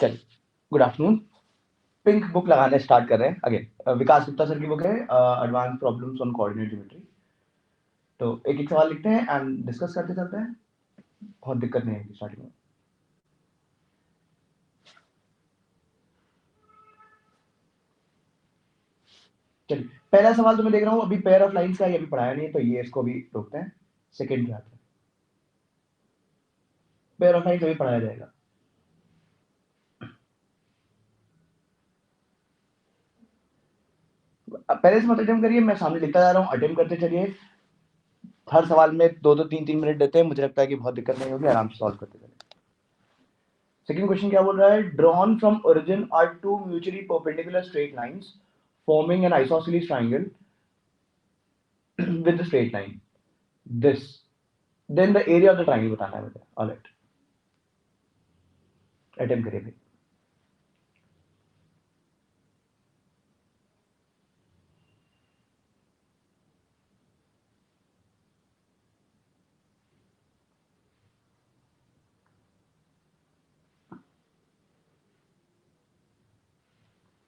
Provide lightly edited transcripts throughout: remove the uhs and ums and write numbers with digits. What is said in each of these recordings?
चलिए, good afternoon. Pink book लगाने start कर रहे हैं। अगेन विकास गुप्ता सर की बुक है advance problems on coordinate geometry. तो एक एक सवाल लिखते हैं एंड डिस्कस करते चलते हैं, बहुत दिक्कत नहीं है स्टार्टिंग में। चलिए, पहला सवाल तो मैं देख रहा हूँ अभी पेयर ऑफ लाइंस का, ये अभी पढ़ाया नहीं है तो ये इसको भी रोकते हैं। सेकंड क्या है, पेयर ऑफ लाइंस अभी पढ़ाया जाएगा। पहले से मत अटेम्प्ट करिए, मैं सामने लिखता जा रहा हूँ, अटेम्प्ट करते चलिए। हर सवाल में 2-3 मिनट देते हैं, मुझे लगता है कि बहुत दिक्कत नहीं होगी, आराम से सॉल्व करते चलिए। सेकंड क्वेश्चन क्या बोल रहा है, drawn from origin are two mutually perpendicular straight lines forming an isosceles triangle with the straight line this, then the area of the triangle बताना है मुझे। ऑलराइट, अटेम्प्ट करिए भाई।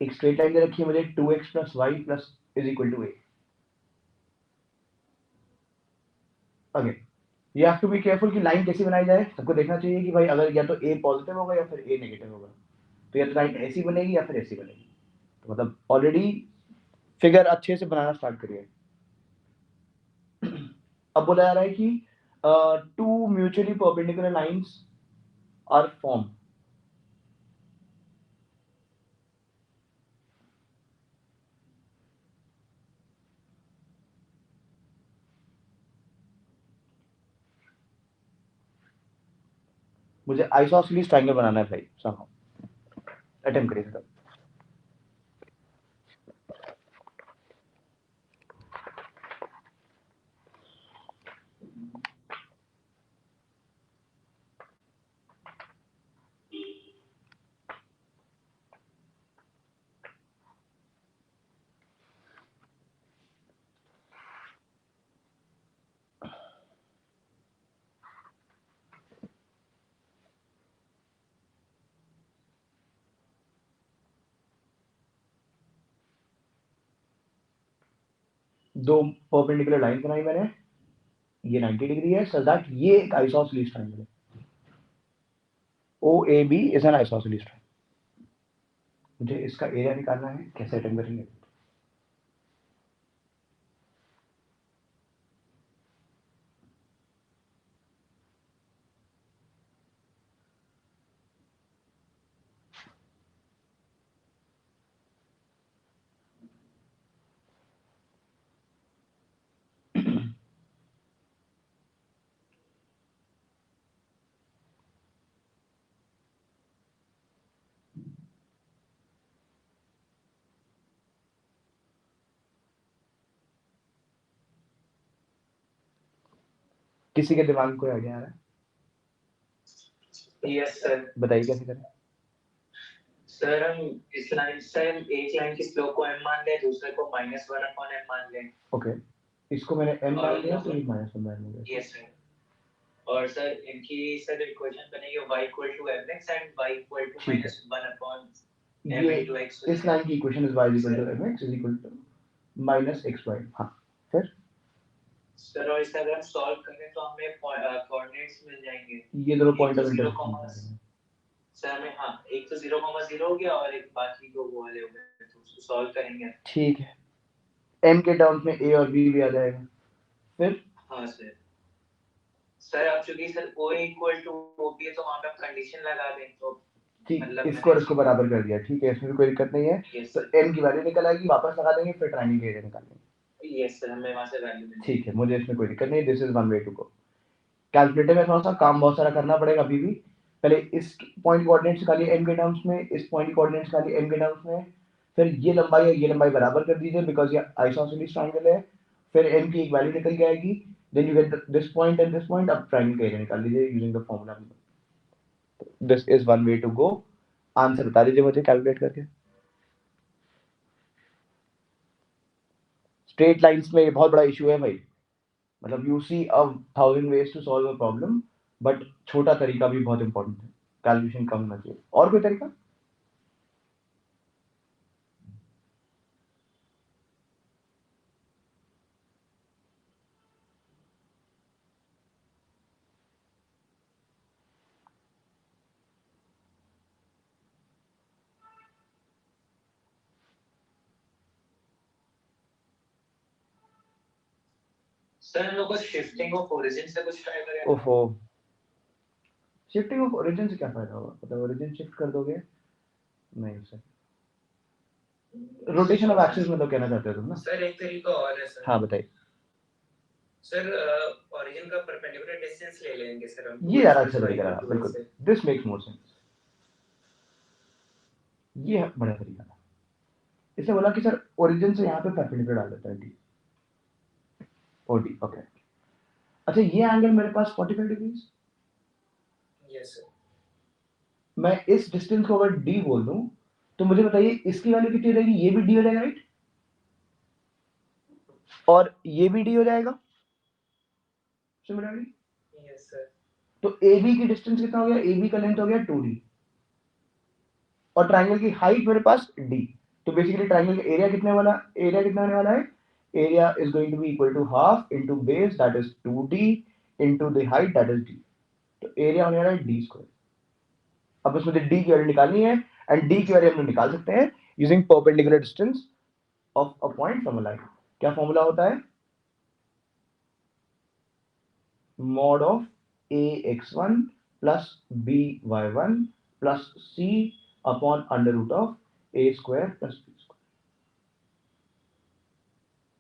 एक स्ट्रेट लाइन दे रखी है मुझे, 2x plus Y plus is equal to A. Again you have to be careful कि लाइन कैसी बनाई जाए। सबको देखना चाहिए कि भाई अगर या तो ए पॉजिटिव होगा या फिर ए नेगेटिव होगा, तो या तो लाइन ऐसी बनेगी या फिर ऐसी बनेगी। तो मतलब ऑलरेडी फिगर अच्छे से बनाना स्टार्ट करिए। अब बोला जा रहा है कि two mutually perpendicular lines are form. मुझे आइसोसेलेस ट्रायंगल बनाना है भाई, समझो। अटेम्प्ट करिए सर। दो परपेंडिकुलर लाइन बनाई मैंने, ये 90 डिग्री है, सो दैट ये एक आइसोसेलेस ट्रायंगल है। OAB is an isosceles triangle. मुझे इसका एरिया निकालना है, कैसे अटेम्प्ट करेंगे। किसी के दिमाग में कोई आइडिया आ रहा है? Yes sir. बताइए कैसे करें। सर हम इस लाइन से एक लाइन की स्लोप को m मान लें, दूसरे को -1/m मान लें। ओके, इसको मैंने m मान लिया तो ये -1 मान लिया। Yes sir. और सर इनकी सर इक्वेशन बनेगी y = mx and y = -1/m into x। इस लाइन की equation is y = mx - xy। हाँ, फिर सर और इसका अगर हम सॉल्व करें तो हमें कोऑर्डिनेट्स मिल जाएंगे। ये दोनों पॉइंट ऑफ इंटरसेक्शन हैं। सर हमें हाँ, एक तो 0,0 हो गया और एक बाकी दो वो वाले हो गए, तो उसको सॉल्व करेंगे। ठीक है, m के टर्म्स में a और b भी आ जाएगा। फिर हाँ सर। सर अब चूंकि सर O = OP है तो वहां पे हम कंडीशन लगा दें तो ठीक, मतलब इसको और इसको बराबर कर दिया। ठीक है, इसमें भी कोई दिक्कत नहीं है। तो m की वैल्यू निकल आएगी, वापस लगा देंगे, फिर ट्रायंगल का एरिया निकाल लेंगे। यस सर, हमें वहां से वैल्यू मिल। ठीक है, मुझे इसमें कोई दिक्कत नहीं। This is one way to go. Calculator में थोड़ा सा काम बहुत सारा करना पड़ेगा अभी भी। पहले इस पॉइंट कोऑर्डिनेट्स निकालिए m के टर्म्स में, इस पॉइंट कोऑर्डिनेट्स निकालिए m के टर्म्स में, फिर ये लंबाई और ये लंबाई बराबर कर दीजिए बिकॉज ये आइसोसेलेस ट्रायंगल है। फिर m की एक वैल्यू निकल के आएगी, then you get this point and this point. अब ट्रायंगल का एरिया निकाल लीजिए using the formula. This is one way to go. Answer बता दीजिए मुझे कैलकुलेट करके। स्ट्रेट लाइंस में ये बहुत बड़ा इशू है भाई। मतलब you see a 1000 ways to solve a problem, but छोटा तरीका भी बहुत इंपॉर्टेंट है। कैलकुलेशन कम होना चाहिए। और कोई तरीका? सर हम लोग को शिफ्टिंग ऑफ ओरिजिन से कुछ ट्राई करें। ओहो, शिफ्टिंग ऑफ ओरिजिन से क्या फायदा होगा? मतलब ओरिजिन शिफ्ट कर दोगे? नहीं सर, रोटेशन ऑफ एक्सिस मतलब कहना चाहते हो तुम ना? सर एक तरीका और है सर। हाँ बताइए सर। ओरिजिन का परपेंडिकुलर डिस्टेंस ले लेंगे सर हम। ये ज़्यादा अच्छा तरीका रहा, बिल्कुल, दिस मेक्स मोर सेंस, ये बड़ा तरीका था। इसने बोला कि सर ओरिजिन से यहाँ पे परपेंडिकुलर डाल देता है डी, ओ डी, ओके। अच्छा ये एंगल मेरे पास 45 डिग्रीज, यस सर। मैं इस डिस्टेंस को अगर डी बोल दूं तो मुझे बताइए इसकी वैल्यू कितनी रहेगी? ये भी डी हो जाएगा राइट, और ये भी डी हो जाएगा सिमिलरली। Yes sir. तो ए बी की डिस्टेंस कितना हो गया? ए बी का लेंथ हो गया 2d, और ट्राइंगल की हाइट मेरे पास d। तो बेसिकली ट्राइंगल का एरिया कितने वाला, एरिया कितना होने वाला है? Area is going to be equal to half into base that is 2d into the height that is d। तो एरिया होने वाला है d स्क्वायर। अब बस मुझे d की वैल्यू निकालनी है, एंड d की वैल्यू हम लोग निकाल सकते हैं using perpendicular distance of a point from a line. क्या फॉर्मूला होता है? mod of ax1 plus by1 plus c upon under root of a square plus b square।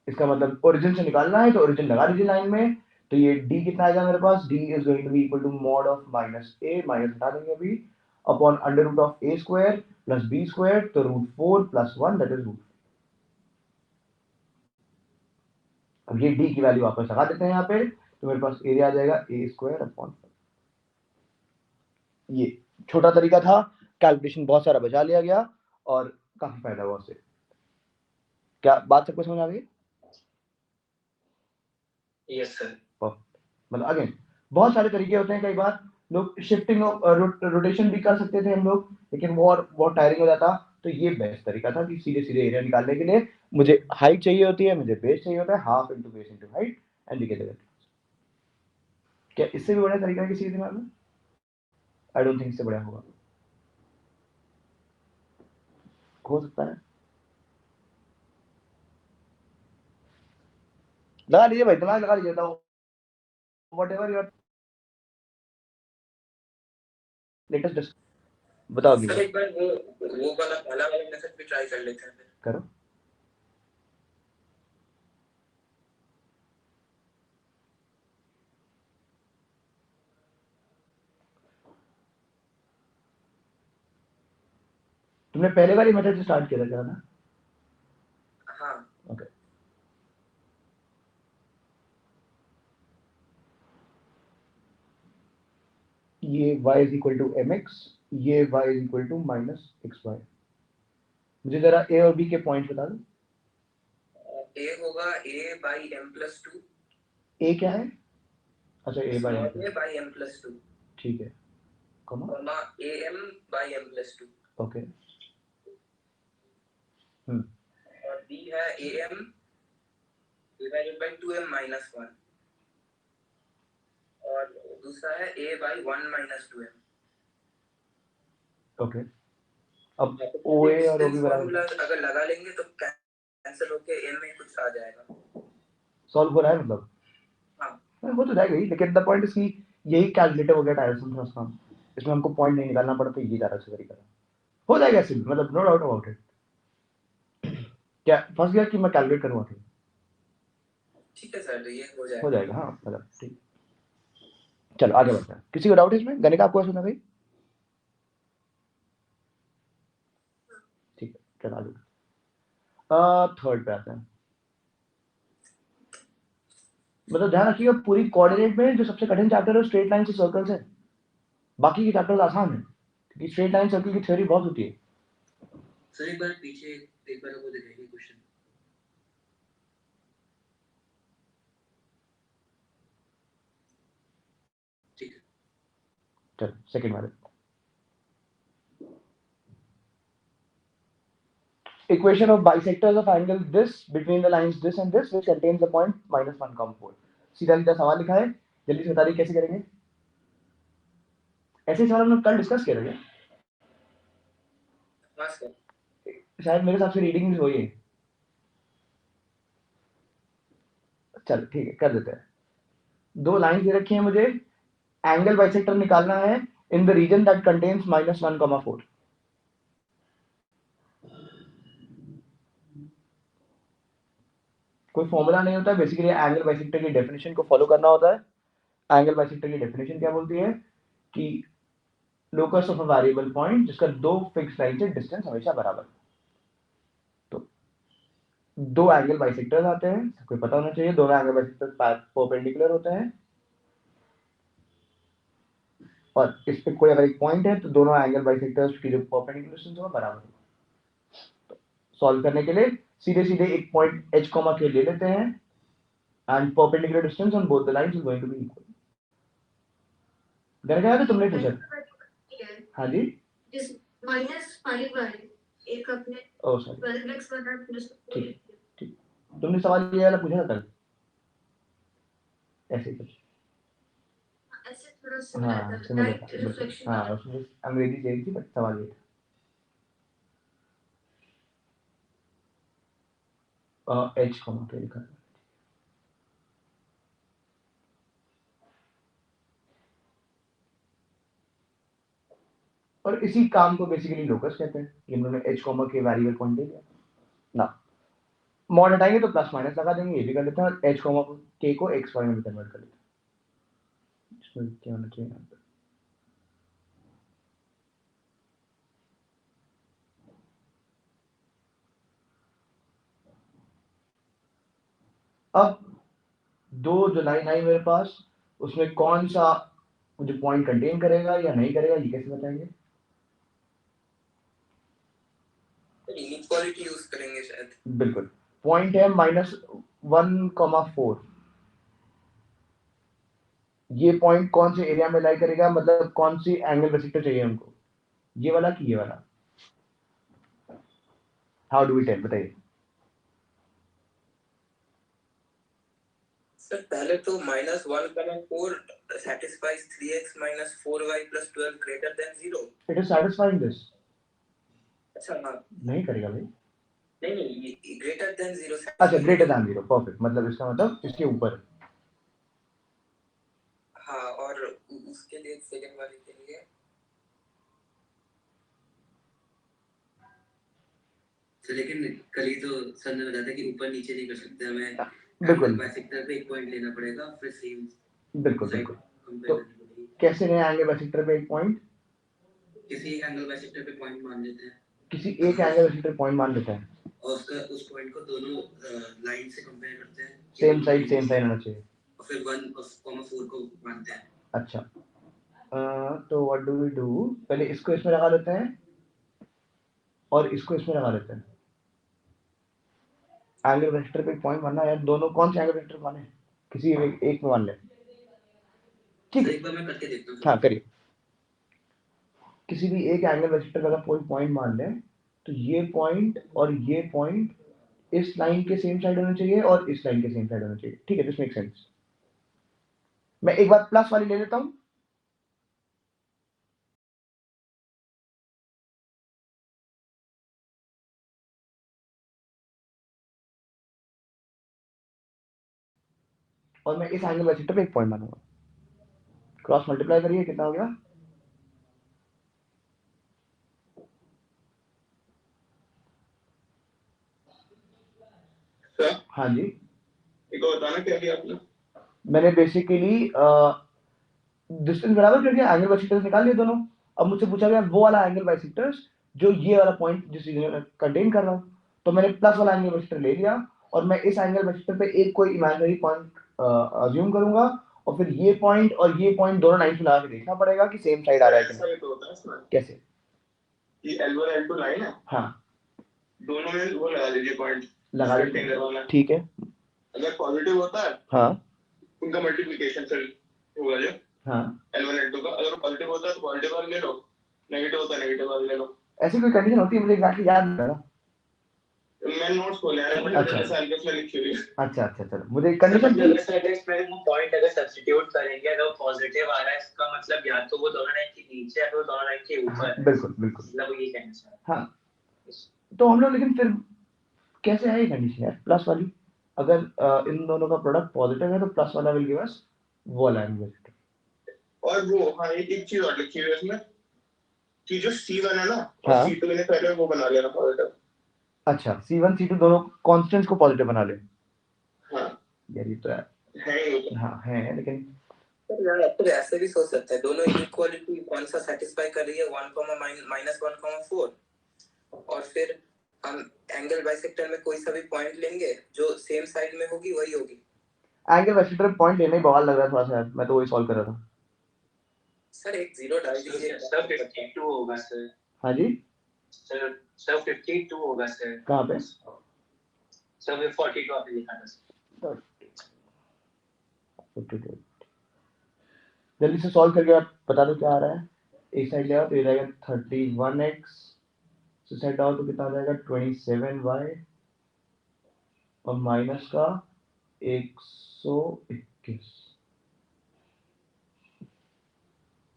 इसका मतलब ओरिजिन से निकालना है तो ओरिजिन लगा दीजिए लाइन में। तो ये d कितना आएगा मेरे पास? d is going to be equal to mod of minus A, minus हटा देंगे अभी, upon under root of A square plus B square, तो root 4 plus 1 that is root. अब ये d की वैल्यू वापस लगा देते हैं यहाँ पे, तो मेरे पास एरिया आ जाएगा ए स्क्वायर अपॉन। ये छोटा तरीका था, कैलकुलेशन बहुत सारा बचा लिया गया और काफी फायदा हुआ उससे। क्या बात सबको समझ आ गई? Yes sir. मतलब अगेन बहुत सारे तरीके होते हैं, कई बार लोग शिफ्टिंग रोटेशन भी कर सकते थे हम लोग, लेकिन वो और बहुत टायरिंग हो जाता। तो ये बेस्ट तरीका था कि सीधे सीधे एरिया निकालने के लिए मुझे हाइट चाहिए होती है, मुझे बेस चाहिए होता है, half into base into height and लिखे। क्या इससे भी बड़ा तरीका है किसी के दिमाग में? आई डोंट थिंक इससे बड़ा होगा, हो सकता है। लगा लीजिए भाई, दिमाग लगा लीजिए, वट एवर योर लेटेस्ट बताओ। सर एक बार वो वाला पहला वाला मेथड भी ट्राई कर लेते हैं। करो। तुमने पहले वाली मेथड से स्टार्ट किया था क्या ना? हाँ। ओके। ये y is equal to mx, ये y is equal to minus xy। मुझे जरा a और b के पॉइंट बता दो। a होगा a by m plus 2। a क्या है? अच्छा a by m, a by m plus 2। ठीक है, comma am by m plus 2। Okay. और b है am divided by 2m minus 1। और दूसरा है a by 1 minus 2m। Okay. अब OA और OB फॉर्मूला बराबर अगर लगा लेंगे तो कैंसिल होके m में कुछ आ जाएगा। सॉल्व हो रहा है मतलब? हाँ हो तो जाएगा ही, लेकिन द पॉइंट इज कि यही कैलकुलेटर हो गया टायरसम था उसका, इसमें हमको पॉइंट नहीं निकालना पड़ता, ये ज़्यादा अच्छा तरीका है। हो जाएगा ऐसे भी, मतलब नो डाउट अबाउट इट। क्या फंस गया कि मैं कैलकुलेट करूँगा? ठीक है सर, तो ये हो हो जाएगा। जाएगा, हाँ मतलब ठीक। चलो आगे बढ़ते हैं। किसी को डाउट है इसमें? गणित आपको सुना भाई? ठीक है, चलो आगे थर्ड पे आते हैं। मतलब ध्यान रखिएगा पूरी कोऑर्डिनेट में जो सबसे कठिन चैप्टर है स्ट्रेट लाइन से सर्कल्स है, बाकी के चैप्टर्स आसान है क्योंकि स्ट्रेट लाइन सर्कल की थ्योरी बहुत होती है। सर एक बार पीछे एक बार वो दिखाइए क्वेश्चन। ठीक है, चलो सेकंड वाले। Equation of bisectors of angle this between the lines this and this which contains the point -1, -4। सीधा सीधा सवाल लिखा है, जल्दी से बताइए कैसे करेंगे। ऐसे सवाल हम लोग कल डिस्कस किए थे, हाँ सर। शायद मेरे हिसाब से रीडिंग वही है। चल ठीक है, कर देते हैं। दो लाइन दे रखी है मुझे, एंगल बाइसेक्टर निकालना है in the region that contains -1,4। कोई फॉर्मूला नहीं होता, बेसिकली एंगल बाइसेक्टर की डेफिनेशन को फॉलो करना होता है। एंगल बाइसेक्टर की डेफिनेशन क्या बोलती है कि locus of a variable point जिसका दो फिक्स लाइन से डिस्टेंस हमेशा बराबर। तो दो एंगल बाइसेक्टर्स आते हैं, सबको पता होना चाहिए, दोनों एंगल बाइसेक्टर्स परपेंडिकुलर होते हैं, और इस पे कोई अगर एक पॉइंट है तो दोनों एंगल बाइसेक्टर्स की जो परपेंडिकुलर डिस्टेंस होगा बराबर होगा। तो सॉल्व करने के लिए सीधे सीधे एक पॉइंट h, के ले लेते हैं, and perpendicular distance on both the lines is going to be equal. घर गया तो तुमने पूछा? हाँ जी, जिस -5 वाले एक अपने ओ सॉरी, 12x बना ठीक ठीक, तुमने सवाल ये वाला पूछा था कल, ऐसे ही कुछ। ऐसे थोड़ा हाँ सिमिलर सिमिलर लाइट था बिल्कुल, रिफ्लेक्शन हाँ वाला। उसमें अंग्रेजी सेम थी बट सवाल ये था h, के लिखा था। और इसी काम को बेसिकली लोकस कहते हैं। इन्होंने h, के वेरिएबल पॉइंट दे दिया ना, मॉड हटाएंगे तो प्लस माइनस लगा देंगे, ये भी कर लेते हैं, और h, k को x, y में कन्वर्ट कर लेते हैं। इसमें क्या होना चाहिए यहाँ पे, अब दो जो लाइन आई मेरे पास, उसमें कौन सा जो पॉइंट कंटेन करेगा या नहीं करेगा, ये कैसे बताएंगे? इनइक्वालिटी यूज करेंगे शायद। बिल्कुल, पॉइंट है -1,4। ये पॉइंट कौन से एरिया में लाई करेगा, मतलब कौन सी एंगल बाइसेक्टर चाहिए हमको, ये वाला कि ये वाला? हाउ डू वी टेल, बताइए। सर पहले तो -1,4 satisfies 3x - 4y + 12 greater than 0। It is satisfying this. अच्छा हाँ, नहीं करेगा भाई, नहीं नहीं, ये ग्रेटर देन 0 अच्छा ग्रेटर दैन 0, परफेक्ट, मतलब इसका मतलब इसके ऊपर। हाँ, और उसके लिए सेकंड वाले के लिए तो लेकिन कल ही तो सर ने बताया था कि ऊपर नीचे नहीं कर सकते, हमें बिल्कुल बाइसेक्टर पे एक पॉइंट लेना पड़ेगा, फिर सेम बिल्कुल साइड बिल्कुल। कंपेयर तो करनी पड़ेगी। कैसे नए एंगल बाइसेक्टर पे एक पॉइंट, किसी एक एंगल बाइसेक्टर पे पॉइंट मान लेते हैं, किसी एक एंगल बाइसेक्टर पॉइंट मान लेते हैं, और उसका उस पॉइंट को दोनों लाइन से कंपेयर करते हैं, सेम साइड होना चाहिए, और फिर 1,4 को मानते हैं। अच्छा तो व्हाट डू वी डू, पहले इसको इसमें लगा लेते हैं और इसको इसमें लगा लेते हैं। एंगल बाइसेक्टर पे पॉइंट मानना है, दोनों कौन से एंगल बाइसेक्टर माने, किसी एक में मान ले, ठीक सर है? एक बार मैं करके देखता हूँ। हाँ करिए, किसी भी एक एंगल बाइसेक्टर का अगर कोई पॉइंट मान लें तो ये पॉइंट और ये पॉइंट इस लाइन के सेम साइड होना चाहिए और इस लाइन के सेम साइड होना चाहिए, ठीक है? This make sense. मैं एक बार प्लस वाली ले लेता हूं, और मैं इस एंगल बाइसेक्टर पे एक पॉइंट मानूंगा, क्रॉस मल्टीप्लाई करिए, कितना हो गया? सर हाँ जी, एक और बताना क्या किया आपने? मैंने बेसिकली डिस्टेंस बराबर कर दिया, एंगल बाइसेक्टर्स निकाल लिए दोनों। अब मुझसे पूछा गया वो वाला एंगल बाइसेक्टर्स जो ये वाला पॉइंट जिस रीजन में कंटेन कर रहा हूं, तो मैंने प्लस वाला एंगल बाइसेक्टर ले लिया, और मैं इस एंगल बाइसेक्टर पे एक कोई इमेजिनरी पॉइंट अज्यूम करूंगा, और फिर ये पॉइंट और ये पॉइंट दोनों लाइन से लगा के देखना पड़ेगा कि सेम साइड आ रहा है कि ऐसा नहीं। भी तो होता है इसमें कैसे? कि L1 L2 लाइन है, हाँ दोनों में वो लगा लीजिए पॉइंट, लगा रेक्टेंगल वाला। लीजिए, ठीक है। अगर पॉजिटिव होता है हाँ उनका मल्टीप्लिकेशन फिर होगा जो हाँ, L1 L2 का, अगर पॉजिटिव होता है तो पॉजिटिव वाला ले लो, नेगेटिव होता है नेगेटिव वाला ले लो। ऐसी कोई कंडीशन होती है, मुझे एग्जैक्टली याद नहीं है। मैं नोट्स खोले हैं, मुझे अच्छा। जैसे एल्गस में लिखी हुई है। अच्छा चलो, मुझे कंडीशन थी, में वो पॉइंट अगर सब्स्टिट्यूट करेंगे, अगर पॉजिटिव आ रहा है इसका मतलब या तो वो दोनों लाइन के नीचे या तो दोनों लाइन के ऊपर है। बिल्कुल बिल्कुल, मतलब वो ये कहना चाह रहा है। हाँ। तो हम लोग लेकिन फिर कैसे है ये कंडीशन यार, प्लस वाली? अगर इन दोनों का प्रोडक्ट पॉजिटिव है तो प्लस वाला विल गिव अस वो वाला एंगल वेक्टर। और वो हाँ एक चीज और लिखी हुई है इसमें कि जो C1 है ना और हाँ। C2 मैंने पहले वो बना लिया ना पॉजिटिव। अच्छा C1 C2 दोनों कांस्टेंट्स को पॉजिटिव बना ले। हाँ यार ये तो है ही वो तो। हाँ है, लेकिन सर यार फिर ऐसे भी सोच सकते हैं दोनों इनइक्वालिटी कौन सा सेटिस्फाई कर रही है 1,-1,4 और फिर हम एंगल बाइसेक्टर में कोई सा भी पॉइंट लेंगे जो सेम साइड में होगी वही होगी। एंगल बाइसेक्टर पॉइंट लेने ही बवाल लग रहा है थोड़ा सा यार, मैं तो वही सॉल्व कर रहा था। सर एक जीरो डाल दीजिए। सर 52 होगा सर। हाँ जी सर 52 होगा सर। कहाँ पे? सर में 42 आपने लिखा था सर। 52 जल्दी से सॉल्व करके आप बता दो क्या आ रहा है। एक साइड ले आओ तो ये जाएगा 31x, इस साइड आओ तो कितना आ जाएगा 27y और माइनस का 121।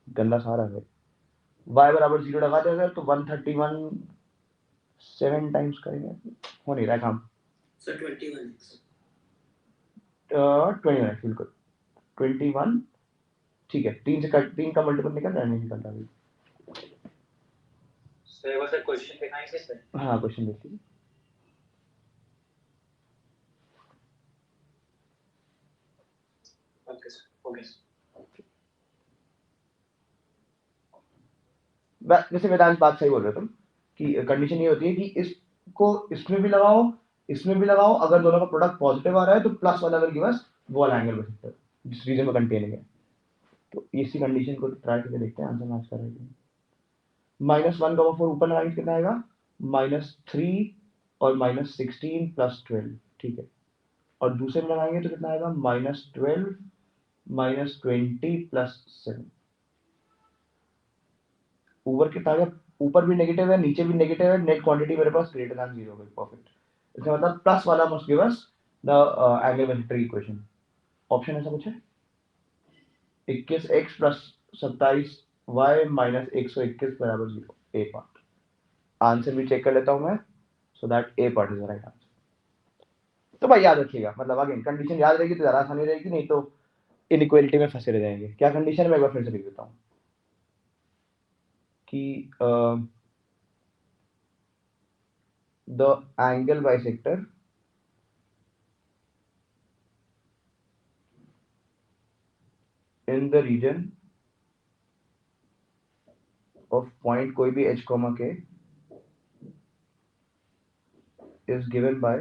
गंदा सारा है। y बराबर 0 लगा देगा तो 131 7 टाइम्स करेंगे, हो नहीं रहा है काम। सर 21x 21 बिल्कुल 21 ठीक है। 3 का मल्टीपल निकल रहा है, नहीं निकल रहा अभी। सर एक बार सर क्वेश्चन दिखाएंगे सर। हाँ क्वेश्चन देख लीजिए। Okay sir okay sir. वैसे वेदांत बात सही बोल रहे हो तुम कि कंडीशन ये होती है कि इसको इसमें भी लगाओ इसमें भी लगाओ, अगर दोनों का प्रोडक्ट पॉजिटिव आ रहा है तो प्लस वाला विल गिव अस वो वाला एंगल बाइसेक्टर जिस रीजन में कंटेनिंग है। तो इसी कंडीशन को ट्राई करके देखते हैं आंसर मैच कर रहा है। -1/4 ऊपर लगाएंगे कितना आएगा -3 और -16 + 12 ठीक है। और दूसरे में लगाएंगे तो कितना आएगा -12 -20 + 7। ऊपर कितना आएगा? ऊपर भी नेगेटिव है नीचे भी नेगेटिव है, नेट क्वांटिटी मेरे पास ग्रेटर देन 0 है। परफेक्ट। इसका मतलब प्लस वाला must give us the angle bisector equation. Option ऐसा कुछ है 21x + 27y - 121 = 0। ए पार्ट आंसर भी चेक कर लेता हूं मैं so that A part is the right answer. तो भाई याद रखिएगा, मतलब अगेन कंडीशन याद रहेगी तो ज़्यादा आसानी रहेगी, नहीं तो इनइक्वालिटी में फंसे रह जाएंगे। क्या कंडीशन है मैं एक बार फिर से लिख देता हूँ कि the angle bisector in the region of point कोई भी h, k is given by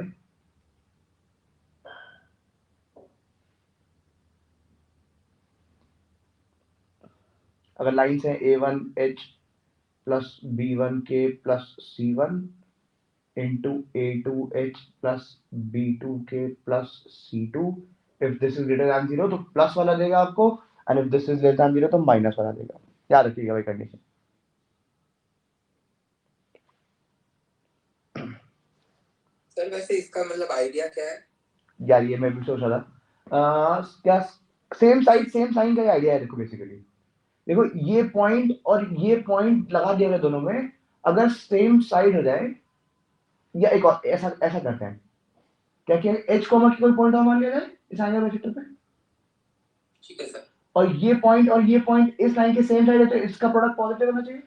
अगर लाइन्स है a1h plus b1k plus c1 into a2h plus b2k plus c2, if this is greater than 0 तो प्लस वाला देगा आपको, and if this is less than 0 तो minus वाला देगा। याद रखिएगा भाई कंडीशन। सर वैसे इसका मतलब आइडिया क्या है? यार ये मैं भी सोच रहा था क्या सेम साइड सेम साइन का आइडिया है। देखो बेसिकली देखो ये पॉइंट और ये पॉइंट लगा दिया गया दोनों में, अगर सेम साइड हो जाए या एक और ऐसा ऐसा करते हैं क्या कि h कॉमा की कोई पॉइंट और मान लिया जाए इस एंगल बाइसेक्टर पे, ठीक है सर। और ये पॉइंट इस लाइन के सेम साइड है तो इसका प्रोडक्ट पॉजिटिव होना चाहिए।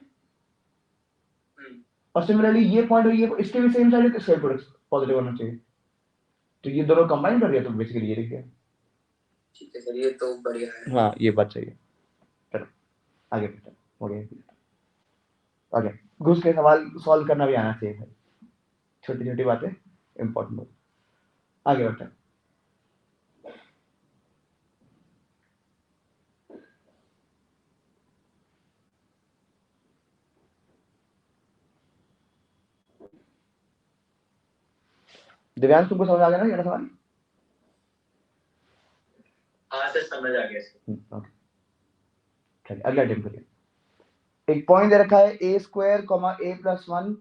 और सिमिलरली ये पॉइंट और ये इसके भी सेम साइड है तो इसका प्रोडक्ट पॉजिटिव होना चाहिए। तो ये दोनों कंबाइन कर दिया तो बेसिकली ये देखिए। ठीक है सर ये तो बढ़िया है। हाँ ये बात सही है। चलो आगे बढ़ते हैं। हो गया आगे घुस के सवाल सॉल्व करना भी आना चाहिए भाई, छोटी छोटी बातें इंपॉर्टेंट होती। आगे बढ़ते हैं। दिव्यांश तुमको समझ आ गया ना ये सवाल? हाँ सर समझ आ गया सर। ओके चलिए अगला अटेम्प्ट करिए। एक पॉइंट दे रखा है a square, a plus 1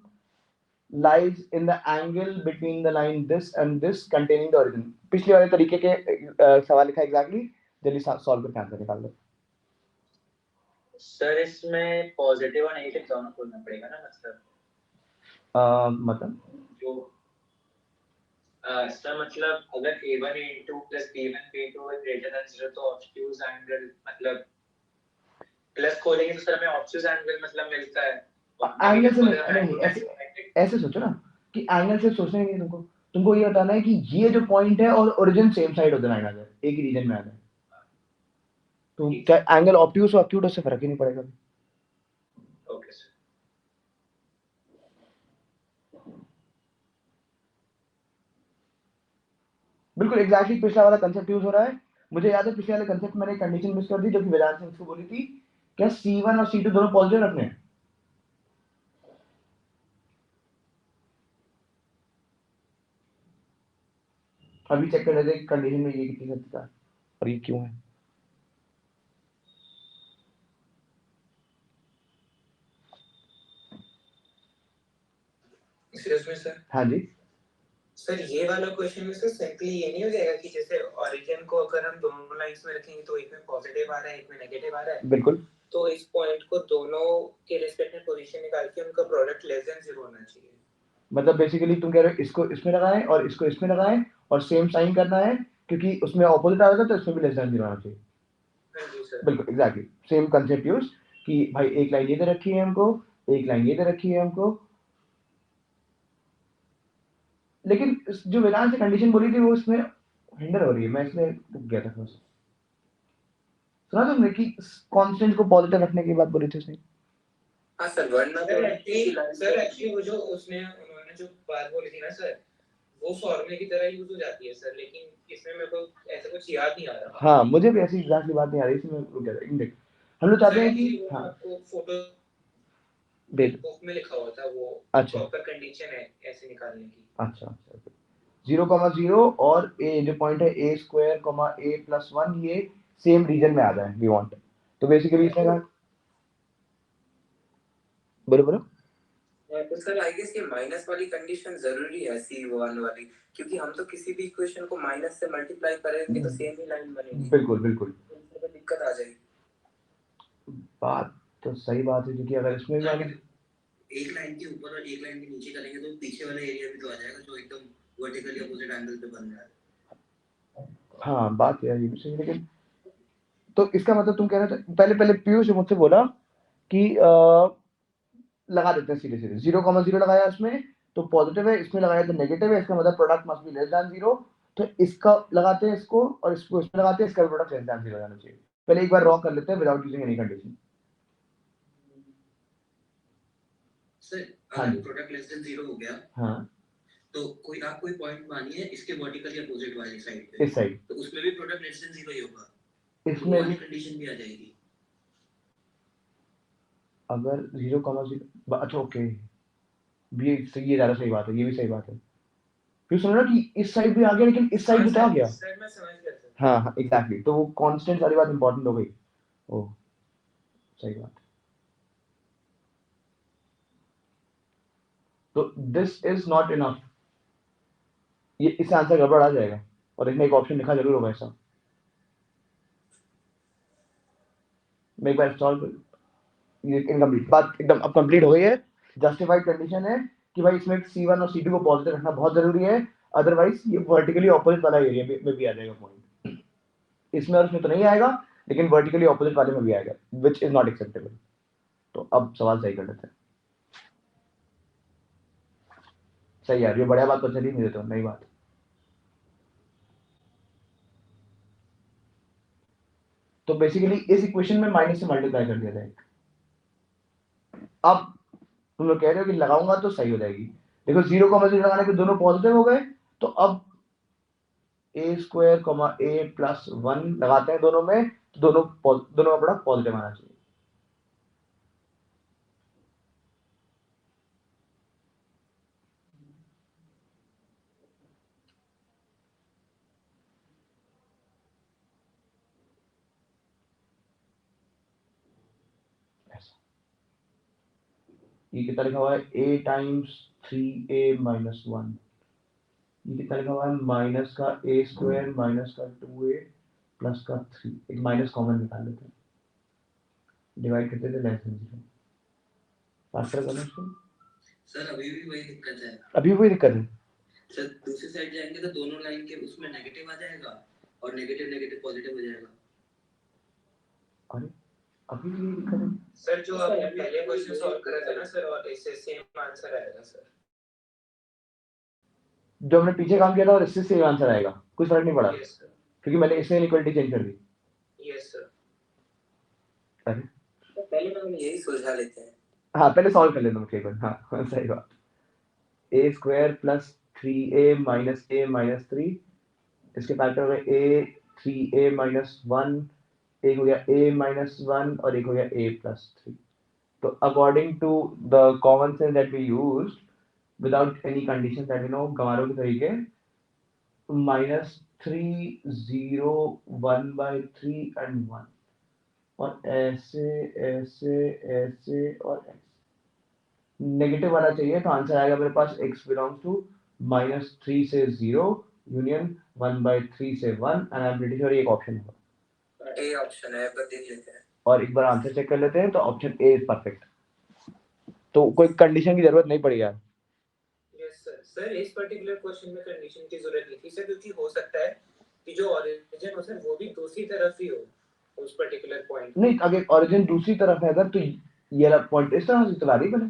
lies in the angle between the line this and this containing the origin। पिछले वाले तरीके के सवाल लिखा एग्जैक्टली, जल्दी सॉल्व करके आंसर निकाल दो। सर इसमें पॉजिटिव और नेगेटिव दोनों खोलना पड़ेगा ना, मतलब मतलब जो इसका मतलब अगर a1 a2 plus b1 b2 is greater than 0 तो obtuse angle मतलब प्लस खोलेंगे तो सर हमें obtuse angle मतलब मिलता है एंगल से नहीं, ऐसे सोचो ना कि एंगल से सोचने नहीं, तुमको ये बताना है कि ये जो पॉइंट है और ओरिजिन सेम साइड होते हैं अगर एक ही रीजन में आ जाए तो क्या एंगल ऑब्ट्यूज और एक्यूट से फर्क ही नहीं पड़ेगा। Okay sir. बिल्कुल एग्जैक्टली पिछला वाला कंसेप्ट यूज हो रहा है। मुझे याद है पिछले वाले कंसेप्ट मैंने कंडीशन मिस कर दी जो कि वेदांत ने उसको बोली थी, क्या C1 और C2 दोनों पॉजिटिव रखने हैं। अभी चेक कर लेते हैं कंडीशन में ये कितनी सत्य था और ये क्यों है। Excuse me sir. हाँ जी सर ये वाला क्वेश्चन में सर सिंपली ये नहीं हो जाएगा कि जैसे ओरिजिन को अगर हम दोनों लाइंस में रखेंगे तो एक में पॉजिटिव आ रहा है एक में नेगेटिव आ रहा है, बिल्कुल, तो इस पॉइंट को दोनों के रिस्पेक्ट में पोजीशन निकाल के उनका प्रोडक्ट लेस देन 0 होना चाहिए। मतलब बेसिकली तुम कह रहे हो इसको इसमें लगाएं और इसको इसमें लगाएं और सेम साइन करना है क्योंकि उसमें ऑपोजिट आ रहा था तो इसमें भी लेस देन 0 आना चाहिए। हाँ जी सर। बिल्कुल एग्जैक्टली सेम कंसेप्ट यूज कि भाई एक लाइन ये दे रखी है हमको, एक लाइन ये दे रखी है हमको, लेकिन जो वेदांत से कंडीशन बोली थी वो इसमें हिंडर हो रही है। मैं इसमें रुक गया था थोड़ा सा। सुना तुमने कि कांस्टेंट को पॉजिटिव रखने की बात बोली थी उसने। हाँ सर, वरना तो एक्चुअली वो जो उन्होंने जो बात बोली थी ना सर, वो फॉर्मूले की तरह यूज हो जाती है सर, लेकिन इसमें मेरे को ऐसा कुछ याद नहीं आ रहा। हाँ मुझे भी ऐसी एग्जैक्टली बात नहीं आ रही, इसमें रुक गया था। देख हम लोग चाहते हैं कि हाँ आपको फोटो देख बुक में लिखा हुआ था वो अच्छा प्रॉपर कंडीशन है ऐसे निकालने की। अच्छा अच्छा 0,0 और ए जो पॉइंट है a स्क्वायर a प्लस 1 ये सेम रीजन में आ जाए वी वांट। तो बेसिकली इसने कहा बोलो बोलो। तो सर आई गेस ये माइनस वाली कंडीशन जरूरी है C1 वाली, क्योंकि हम तो किसी भी इक्वेशन को माइनस से मल्टीप्लाई करेंगे तो सेम ही लाइन बनेगी। बिल्कुल बिल्कुल तो दिक्कत आ जाएगी। बात तो सही बात है क्योंकि अगर इसमें भी एक लाइन के ऊपर और एक लाइन के नीचे करेंगे तो पीछे वाला एरिया भी तो आ जाएगा जो एकदम वर्टिकली अपोजिट एंगल पे बन रहा है। हाँ बात है ये भी सही, लेकिन तो इसका मतलब तुम कह रहे थे पहले पहले पीयूष ने मुझसे बोला कि लगा देते हैं सीधे सीधे 0,0 लगाया इसमें तो पॉजिटिव है, इसमें लगाया तो नेगेटिव है, इसका मतलब product must be less than 0। तो इसका लगाते हैं इसको और इसको इसमें लगाते हैं, इसका प्रोडक्ट लेस देन 0 जाना चाहिए। पहले एक बार रॉ कर लेते हैं without using any condition. Sir हाँ अगर जी प्रोडक्ट लेस देन 0 हो गया हाँ तो आप कोई पॉइंट मानिए इसके वर्टिकली अपोजिट वाली साइड पे, इस साइड तो उसमें भी प्रोडक्ट लेस देन 0 ही होगा, इसमें वो भी कंडीशन भी आ जाएगी। अगर 0,0 अच्छा ओके ये ज्यादा सही बात है, ये भी सही बात है। फिर सुन रहा कि इस साइड भी आ गया लेकिन इस साइड भी तो आ गया। सर मैं समझ गया सर। हाँ हाँ एग्जैक्टली तो वो कांस्टेंट वाली बात इंपॉर्टेंट हो गई। ओ सही बात। तो दिस इज नॉट इनफ, ये इससे आंसर गड़बड़ आ जाएगा और इसमें एक ऑप्शन लिखा जरूर होगा ऐसा। मैं एक बार सॉल्व ये इनकम्प्लीट बात एकदम अब कंप्लीट हो गई है। जस्टिफाइड कंडीशन है कि भाई इसमें C1 और C2 को पॉजिटिव रखना बहुत जरूरी है, अदरवाइज ये वर्टिकली ऑपोजिट वाला एरिया में भी आ जाएगा पॉइंट। इसमें और इसमें तो नहीं आएगा लेकिन वर्टिकली ऑपोजिट वाले में भी आएगा विच इज नॉट एक्सेप्टेबल। तो अब सवाल सही कर लेते हैं। सही यार ये बढ़िया बात तो चली, मुझे तो नई बात। तो बेसिकली इस इक्वेशन में माइनस से मल्टीप्लाई कर दिया जाएगा। अब तुम लोग कह रहे हो कि लगाऊंगा तो सही हो जाएगी। देखो 0,0 लगाने के दोनों पॉजिटिव हो गए तो अब a स्क्वायर a प्लस 1 लगाते हैं दोनों में तो दोनों का प्रोडक्ट पॉजिटिव आना चाहिए। ये कितना लिखा हुआ है a टाइम्स 3a माइनस 1, ये कितना लिखा हुआ है माइनस का a स्क्वायर माइनस का 2a प्लस का 3, एक माइनस कॉमन निकाल लेते हैं, डिवाइड करते थे लेस देन 0। फास्टर करना इसको। सर अभी भी वही दिक्कत है। अभी वही दिक्कत है सर दूसरी साइड जाएंगे तो दोनों लाइन के उसमें नेगेटिव आ जाएगा और नेगेटिव नेगेटिव पॉजिटिव हो जाएगा। अरे अभी भी ये दिक्कत है। सर जो आपने पहले क्वेश्चन सॉल्व करा था ना सर, और इससे सेम आंसर आएगा सर। जो हमने पीछे काम किया था और इससे सेम आंसर आएगा, कुछ फर्क नहीं पड़ा यस सर, क्योंकि मैंने इससे इनइक्वालिटी चेंज कर दी। Yes sir. अरे तो पहले हम यही सुलझा लेते हैं। हाँ पहले सॉल्व कर लेता हूँ एक बार। हाँ सही बात। a square plus 3a minus a minus 3, इसके फैक्टर हो गए a 3a माइनस 1, एक हो गया a माइनस 1 और एक हो गया a प्लस 3। तो according to the common sense that we use without any condition that you know, गंवारों के तरीके, माइनस 3 0 1 बाई 3 एंड 1 और ऐसे ऐसे ऐसे और ऐसे नेगेटिव वाला चाहिए तो आंसर आएगा मेरे पास x बिलोंग्स टू -3 से 0 यूनियन 1/3 से 1 and I am pretty sure ये एक ऑप्शन होगा। ए ऑप्शन है, पर देख लेते हैं। और एक बार आंसर चेक कर लेते हैं तो ऑप्शन ए इज परफेक्ट। तो कोई कंडीशन की जरूरत नहीं पड़ी यार। Yes sir. सर इस पर्टिकुलर क्वेश्चन में कंडीशन की जरूरत नहीं थी सर, क्योंकि हो सकता है कि जो ओरिजिन हो सर वो भी दूसरी तरफ ही हो उस पर्टिकुलर पॉइंट। नहीं, अगर ओरिजिन दूसरी तरफ है अगर तो ये वाला पॉइंट इस तरह से चला रही बने,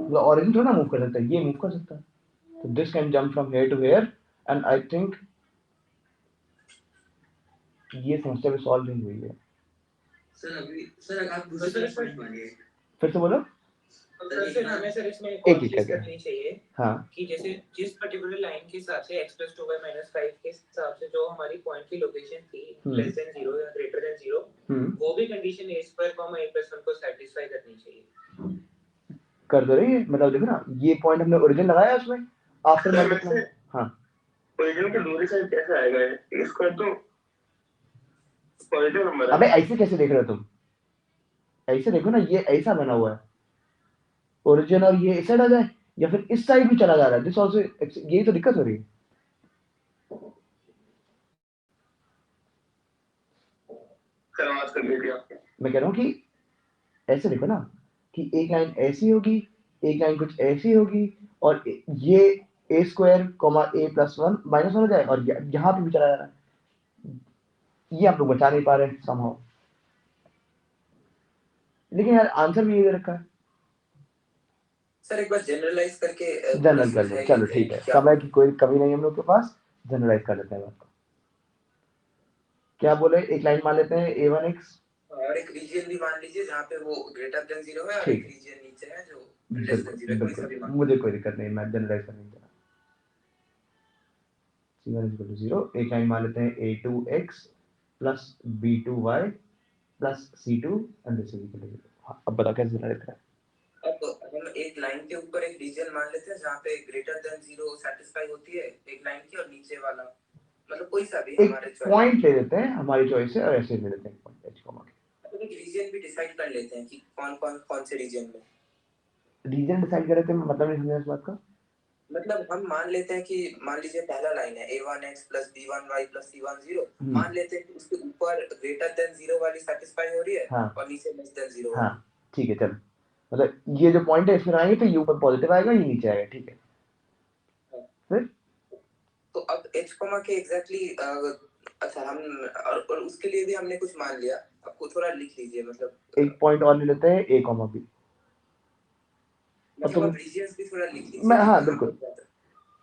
तो ओरिजिन थोड़ा मूव कर सकता है, ये मूव कर सकता है। तो this can jump from here to here and I think ये समस्या भी सॉल्व नहीं हुई है। सर अभी सर आप दूसरी पॉइंट मानिए। फिर से बोलो। सर हमें सर इसमें एक एक और ही चीज करके। करनी चाहिए हाँ कि जैसे जिस पर्टिकुलर लाइन के हिसाब से x + 2y - 5 के हिसाब से जो हमारी पॉइंट की लोकेशन थी लेस देन 0 या ग्रेटर देन 0, वो भी कंडीशन a2, a + 1 को सेटिस्फाई करनी चाहिए। कर दो रही है, मतलब देखो ना ये पॉइंट हमने ओरिजिन लगाया उसमें आफ्टर मल्टीप्लाई। हाँ ओरिजिन की दूसरी साइड कैसे आएगा ये? इसका तो पॉजिटिव नंबर है। अबे ऐसे कैसे देख रहे हो तुम? ऐसे देखो ना, ये ऐसा बना हुआ है ओरिजिन और ये इस साइड आ जाए या फिर इस साइड भी चला जा रहा है, दिस आल्सो, यही तो दिक्कत हो रही है। समाज कर दी थी आपने। मैं कह रहा हूँ कि ऐसे देखो ना कि एक लाइन ऐसी होगी, एक लाइन कुछ ऐसी होगी और ये a स्क्वायर a + 1 -1 हो जाए और यहाँ पे भी चला जा रहा है। ये आप लोग बचा नहीं पा रहे हैं somehow। लेकिन यार आंसर भी ये दे रखा है। सर एक बार जनरलाइज करके जनरल कर लो, चलो ठीक है, समय की कोई कमी नहीं हम लोग के पास, जनरलाइज कर लेते हैं बात को। क्या बोले, एक लाइन मान लेते हैं a1x और एक रीजन भी मान लीजिए जहाँ पे वो ग्रेटर देन 0 है और ठीक। एक रीजन नीचे है जो लेस देन 0 है, कोई सा भी बिल्कुल मान। मुझे कोई दिक्कत नहीं, मैं जनरलाइज करने देना। c1 = 0, एक लाइन मान लेते हैं a2x + b2y + c2 and this is equal to 0। अब बता कैसे जनरलाइज करें। अब हम एक लाइन के ऊपर एक रीजन मान लेते हैं जहाँ पे ग्रेटर देन 0 सेटिस्फाई होती है एक लाइन की, और नीचे वाला मतलब कोई सा भी हमारे एक चॉइस पॉइंट ले लेते हैं हमारी चॉइस से और ऐसे ले लेते हैं पॉइंट h कॉमा के। तो एक रीजन भी डिसाइड कर लेते हैं कि कौन से रीजन में। रीजन डिसाइड कर रहे थे, मतलब नहीं समझा इस बात का। मतलब हम मान लेते हैं कि मान लीजिए पहला लाइन है a1x + b1y + c1 0, मान लेते हैं कि उसके ऊपर ग्रेटर देन 0 वाली सेटिस्फाई हो रही है हाँ और नीचे लेस देन 0। हाँ ठीक है, चलो मतलब ये जो पॉइंट है इसमें आएंगे तो ये ऊपर पॉजिटिव आएगा, ये नीचे आएगा, ठीक है। फिर तो अब h कॉमा के एग्जैक्टली अच्छा हम और उसके लिए भी हमने कुछ मान लिया, आपको थोड़ा लिख लीजिए मतलब एक पॉइंट और ले लेते हैं a कॉमा b। मतलब आप रीजंस भी थोड़ा लिख लीजिए। मैं हाँ बिल्कुल,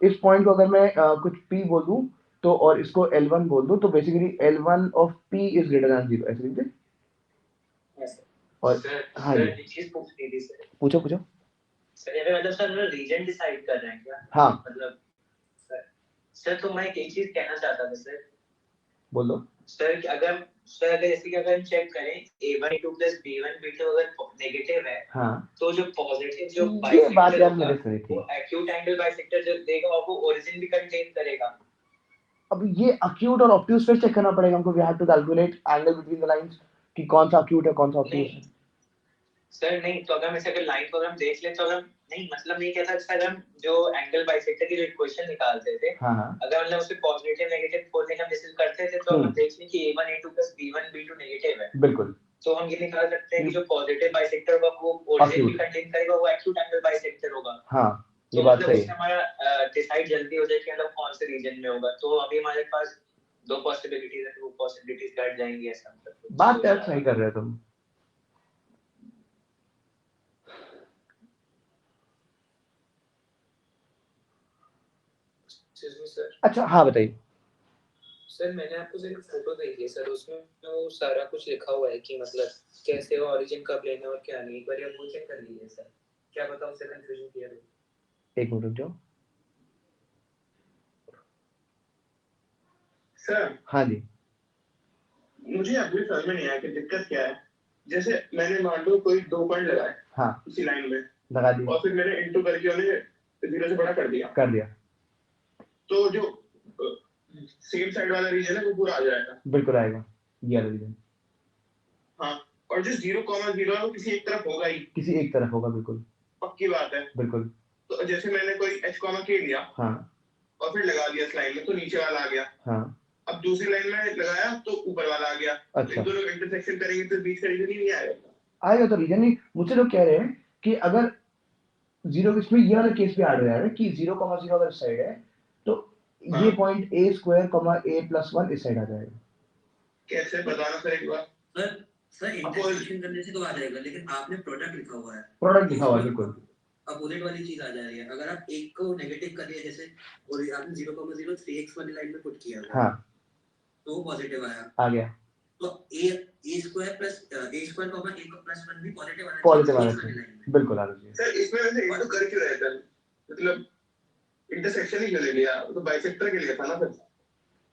इस पॉइंट को अगर मैं कुछ p बोल दूं तो और इसको L1 बोल दूं तो basically L1 of p is greater than 0, ऐसे लिख दे। और हाँ सर जी एक चीज पूछनी थी सर। पूछो पूछो। सर ये मतलब सर हम रीजन डिसाइड कर रहे हैं क्या? हाँ मतलब सर तो मैं एक चीज कहना चाहता था सर। बोल दो। सर अगर जैसे कि अगर हम चेक करें a1 + b1 अगर नेगेटिव है, हाँ तो जो पॉजिटिव जो ये बात बाइसेक्टर यार होगा मैंने सुनी थी। वो एक्यूट एंगल बाइसेक्टर जो देगा और वो ओरिजिन भी कंटेन करेगा। अब ये अक्यूट और ऑब्ट्यूज फिर चेक करना पड़ेगा हमको, we have to calculate angle between the lines कि कौन सा अक्यूट है कौन सा ऑब्ट्यूज है। सर नहीं, तो अगर मैं लाइन को हम देख ले तो हम नहीं, मतलब नहीं कहता सर, हम जो एंगल बाइसेक्टर की जो इक्वेशन निकालते थे, हाँ हाँ अगर मतलब उसके पॉजिटिव नेगेटिव खोलने का हम डिसाइड करते थे तो हम देख लें कि a1 a2 + b1 b2 negative है। बिल्कुल तो हम ये निकाल सकते हैं कि जो पॉजिटिव बाइसेक्टर होगा वो ओरिजिन भी कंटेन करेगा, वो एक्यूट एंगल बाइसेक्टर होगा। हाँ ये तो बात मतलब सही इससे है। हमारा डिसाइड जल्दी हो जाए कि मतलब कौन से रीजन में होगा। तो अभी हमारे पास दो पॉसिबिलिटीज है, वो पॉसिबिलिटीज काट जाएंगी ऐसा मतलब। बात यार सही कर रहे हो तुम। सर अच्छा हाँ बताइए। सर मैंने आपको सिर्फ फोटो भेजी है सर, उसमें वो सारा कुछ लिखा हुआ है कि मतलब कैसे वो ओरिजिन कब लेना और क्या नहीं। एक बार आप वो चेक कर लीजिए सर, क्या पता उससे कंफ्यूजन क्लियर हो। एक मिनट रुक जाओ। सर हाँ जी। मुझे अभी समझ में नहीं आया कि दिक्कत क्या है। जैसे मैंने मान लो कोई 2 पॉइंट लगाए हाँ इसी लाइन में लगा दिया और फिर मैंने इनटू करके उन्हें 0 से बड़ा कर दिया, तो जो सेम साइड वाला रीजन है वो पूरा आ जाएगा। बिल्कुल आएगा ये वाला रीजन। हाँ, और जो 0,0 है वो किसी एक तरफ होगा ही, किसी एक तरफ होगा बिल्कुल पक्की बात है। बिल्कुल। तो जैसे मैंने कोई h,k लिया हाँ और फिर लगा दिया इस लाइन में, तो नीचे वाला आ गया। हाँ अब दूसरी लाइन में लगाया तो ऊपर वाला आ गया। अच्छा। तो दोनों इंटरसेक्शन करेंगे तो बीच का रीजन ही नहीं आएगा। आएगा तो रीजन नहीं। मुझसे लोग कह रहे हैं कि अगर जीरो, इसमें ये वाला केस भी ऐड हो जाएगा कि 0,0 अगर साइड है तो ये हाँ। पॉइंट a स्क्वायर a+1 इस साइड आ जाएगा। कैसे बताना सर एक बार। सर इंटरसेक्शन करने से तो आ जाएगा, लेकिन आपने प्रोडक्ट लिखा हुआ है, प्रोडक्ट लिखा हुआ है बिल्कुल। अपोजिट वाली चीज आ जा रही है। अगर आप एक को नेगेटिव करिए, जैसे और आपने 0,0 3x वाली लाइन में पुट किया हुआ हाँ तो वो पॉजिटिव आया, आ गया। तो a square plus a square comma a plus 1 भी पॉजिटिव आना पॉजिटिव आना चाहिए वाली चाहिए लाइन में। बिल्कुल आना चाहिए। सर इसमें वैसे इनटू कर क्यों रहे थे, मतलब इंटरसेक्शन ही क्यों ले लिया, तो बाइसेक्टर के लिए था ना फिर।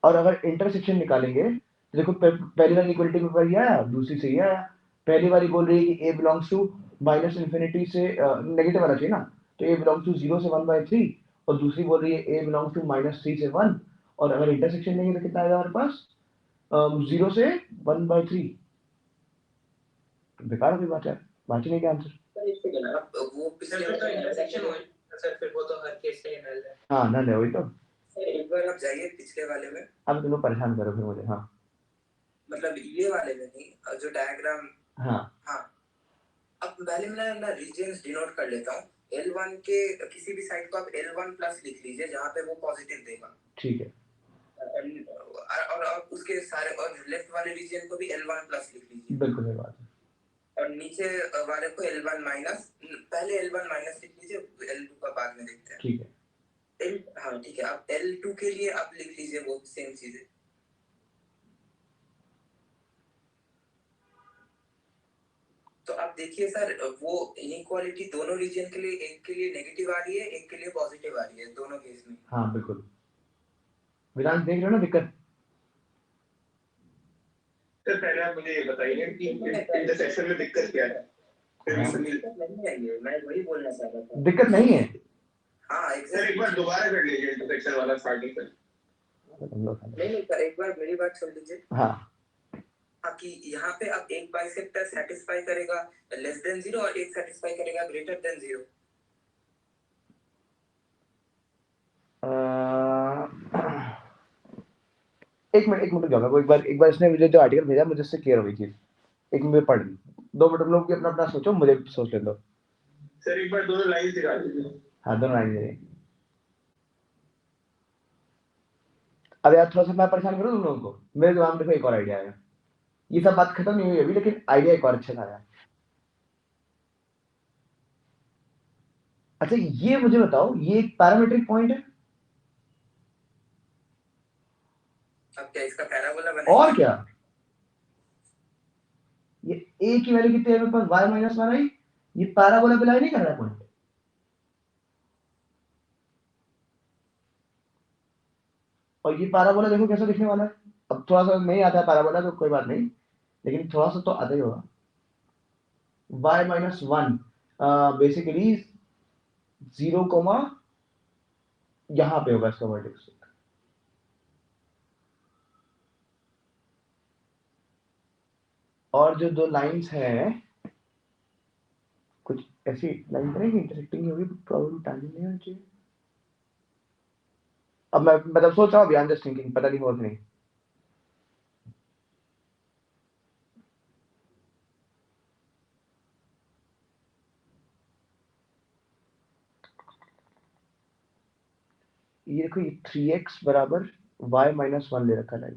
और अगर इंटरसेक्शन निकालेंगे तो देखो पहली वाली इक्वलिटी पेपर ये आया, दूसरी से ये आया। पहली वाली बोल रही है कि a belongs to minus infinity से नेगेटिव वाला चाहिए ना, तो a बिलोंग्स टू 0 से 1/3, और दूसरी बोल रही है a बिलोंग्स टू -3 से 1। और अगर इंटरसेक्शन लेंगे तो कितना आएगा हमारे पास 0 से 1/3। बेकार की बात है, बात ही नहीं क्या आंसर। सर इससे क्या ना, वो पिछले सर तो वाले इंटरसेक्शन हो सर, फिर वो तो हर केस के लिए नल है। हाँ ना वही तो। सर एक बार आप जाइए पिछले वाले में, अब तुम परेशान करो फिर मुझे। हाँ मतलब ये वाले में नहीं, जो डायग्राम। हाँ हाँ, अब पहले मैं ना रीजन्स डिनोट कर लेता हूँ। L1 के किसी भी साइड को आप L1 प्लस लिख लीजिए जहाँ पे वो पॉजिटिव देगा। ठीक है। और उसके सारे और लेफ्ट वाले रीजन को भी L1 प्लस लिख लीजिए। बिल्कुल सही बात है। और नीचे वाले को L1 माइनस, पहले L1 माइनस लिख लीजिए, L2 का बाद में देखते हैं। ठीक है। हाँ ठीक है, अब L2 के लिए आप लिख लीजिए वो सेम चीजें। तो आप देखिए सर, वो इनइक्वालिटी दोनों रीजन के लिए, एक के लिए नेगेटिव आ रही है, एक के लिए पॉजिटिव आ रही है, दोनों केस में। हाँ बिल्कुल। वेदांत देख रहे हो ना दिक्कत। सर पहले आप मुझे ये बताइए कि इंटरसेक्शन में दिक्कत क्या है। मैं वही बोलना चाह रहा था। दिक्कत नहीं है। हाँ सर एक बार दोबारा कर लीजिए इंटरसेक्शन वाला स्टार्टिंग से। नहीं सर, एक बार मेरी बात सुन लीजिए। हाँ कि यहाँ पे अब एक बाइसेक्टर सेटिस्फाई करेगा लेस देन 0 और एक सेटिस्फाई करेगा ग्रेटर देन 0। एक मिनट जाओ, वो एक बार इसने मुझे जो आर्टिकल भेजा मुझे इससे क्लियर हो गई चीज। एक मिनट पढ़ ली। 2 मिनट लोग भी अपना अपना सोचो, मुझे सोच ले दो। सर एक बार दोनों लाइन दिखा दीजिए। हाँ दोनों लाइन दे। अब यार थोड़ा सा मैं परेशान करूँ तुम लोगों को, मेरे दिमाग में देखो एक और आइडिया आया। ये सब बात खत्म नहीं हुई अभी, लेकिन आइडिया एक और अच्छा था यार। अच्छा ये मुझे बताओ, ये एक पैरामीट्रिक पॉइंट है। अब क्या इसका पैराबोला बनेगा? और क्या, ये a की वैल्यू कितनी है मेरे पास y-1 आई, ये पैराबोला बिलाई नहीं कर रहा पॉइंट। और ये पैराबोला देखो कैसा दिखने वाला है। अब थोड़ा सा नहीं आता है पैराबोला तो कोई बात नहीं, लेकिन थोड़ा सा तो आता ही होगा। y-1 बेसिकली 0, यहां पे होगा इसका वर्टेक्स। और जो दो लाइंस हैं कुछ ऐसी लाइन करेंगे इंटरसेक्टिंग होगी, प्रॉब्लम टाइमिंग नहीं होनी चाहिए। अब मैं मतलब सोच रहा हूँ, आई एम जस्ट थिंकिंग, पता नहीं होगा कि नहीं। ये देखो ये 3x बराबर y माइनस 1 ले रखा है,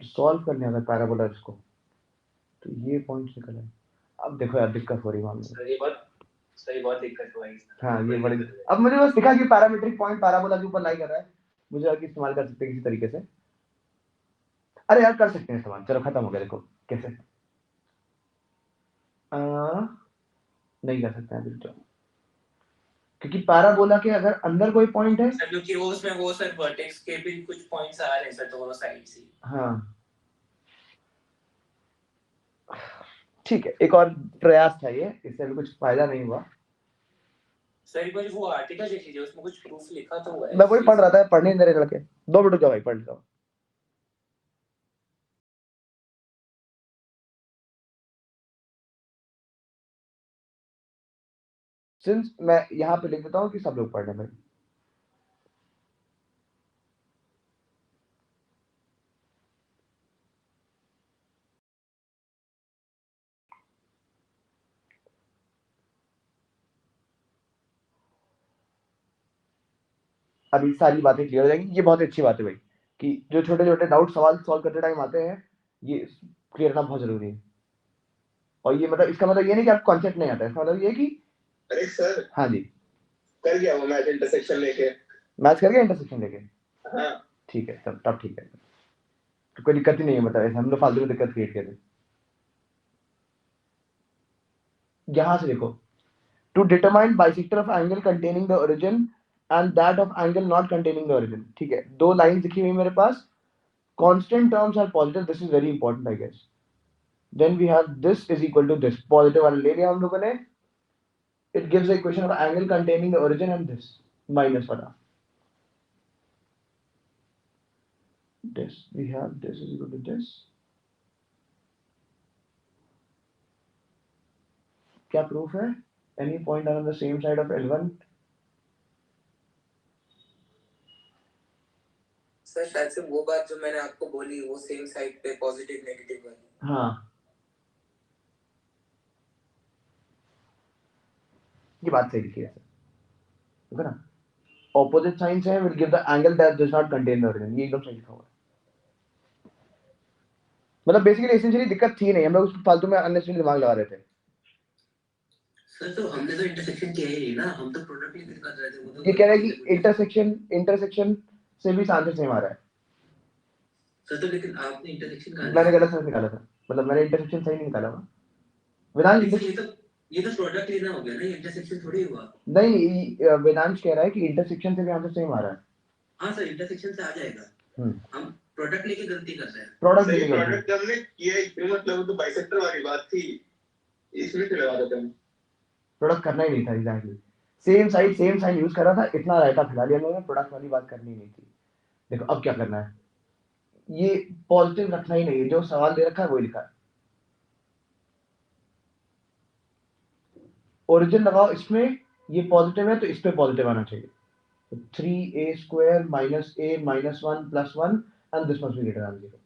सॉल्व करने अगर पैराबोला इसको तो ये पॉइंट्स निकल आए। अब देखो यार दिक्कत हो रही है मामले में, बहुत दिक्कत हुआ है। हाँ ये बड़ी, अब मुझे बस दिखा कि पैरामीट्रिक पॉइंट पैराबोला के ऊपर लाई कर रहा है, मुझे आगे इस्तेमाल कर सकते हैं किसी तरीके से। अरे यार कर सकते हैं इस्तेमाल, चलो खत्म हो गया। देखो कैसे नहीं कर सकते हैं अभी तो, क्योंकि पैराबोला के अगर अंदर कोई पॉइंट है सर, क्योंकि वो उसमें वो सर वर्टेक्स के भी कुछ पॉइंट्स आ रहे हैं सर दोनों साइड से। हाँ ठीक है, एक और प्रयास था ये, इससे अभी कुछ फायदा नहीं हुआ। सर कुछ वो आर्टिकल देख लीजिए, उसमें कुछ प्रूफ लिखा तो हुआ है। मैं वही पढ़ रहा था, पढ़ने नहीं दे रहे लड़के, 2 मिनट जाओ भाई पढ़ लो। सिंस मैं यहाँ पे लिख देता हूँ कि सब लोग पढ़ने में, अभी सारी बातें क्लियर हो जाएंगी। ये बहुत अच्छी बात है भाई कि जो छोटे छोटे डाउट सवाल सॉल्व करते टाइम आते हैं, ये क्लियर करना बहुत जरूरी है। और ये मतलब इसका मतलब ये नहीं कि आपको कॉन्सेप्ट नहीं आता है, इसका मतलब ये कि अरे सर हाँ जी कर गया वो मैच इंटरसेक्शन लेके, मैच कर गया इंटरसेक्शन लेके, हाँ ठीक है तब ठीक है, तो कोई दिक्कत ही नहीं है। मतलब ऐसे हम लोग फालतू में दिक्कत क्रिएट कर रहे। यहाँ से देखो, to determine bisector of angle containing the origin and that of angle not containing the origin, ठीक है, 2 लाइन लिखी हुई मेरे पास, constant terms are positive, this is very important I guess. Then we have this is equal to this, positive वाला ले लिया हम लोगों ने, it gives the equation of angle containing the origin and this minus वाला, this we have this is equal to this, क्या proof है, any point on the same side of L1, sir शायद से वो बात जो मैंने आपको बोली वो सेम साइड पे पॉजिटिव नेगेटिव वाली। हाँ ये बात सही लिखी है सर, ठीक है ना, opposite signs है will give the angle that does not contain the origin, ये एकदम सही लिखा हुआ है। मतलब बेसिकली एसेंशियली दिक्कत थी नहीं, हम लोग उसको फालतू में अननेसेसरी दिमाग लगा रहे थे। सर तो हमने तो इंटरसेक्शन किया ही नहीं ना, हम तो प्रोडक्ट लेकर कर रहे थे। वो तो ये कह रहा है कि इंटरसेक्शन से भी आंसर सेम आ रहा है। सर तो लेकिन आपने इंटरसेक्शन का मैंने गलत समझ निकाला था, मतलब मैंने इंटरसेक्शन सही नहीं निकाला हुआ वेदांश। ये तो प्रोडक्ट लेना हो गया ना, इंटरसेक्शन थोड़ी हुआ। नहीं वेदांश कह रहा है कि इंटरसेक्शन से भी आंसर सेम आ रहा है। हाँ सर इंटरसेक्शन से आ जाएगा, हम प्रोडक्ट लेके गलती कर रहे हैं। प्रोडक्ट सही प्रोडक्ट हमने किया ही क्यों, मतलब तो बाइसेक्टर वाली बात थी, इसमें क्यों लगा देते हैं, प्रोडक्ट करना ही नहीं था एग्जैक्टली, सेम साइन यूज कर रहा था, इतना रायता फैला लिया मैंने, प्रोडक्ट वाली बात करनी नहीं थी। देखो अब क्या करना है, ये पॉजिटिव रखना ही नहीं है, जो सवाल दे रखा है वही लिखा है। ओरिजिन लगाओ इसमें, ये पॉजिटिव है तो इस पे पॉजिटिव आना चाहिए, तो 3a² minus a minus 1 plus 1 and this must be greater than 0।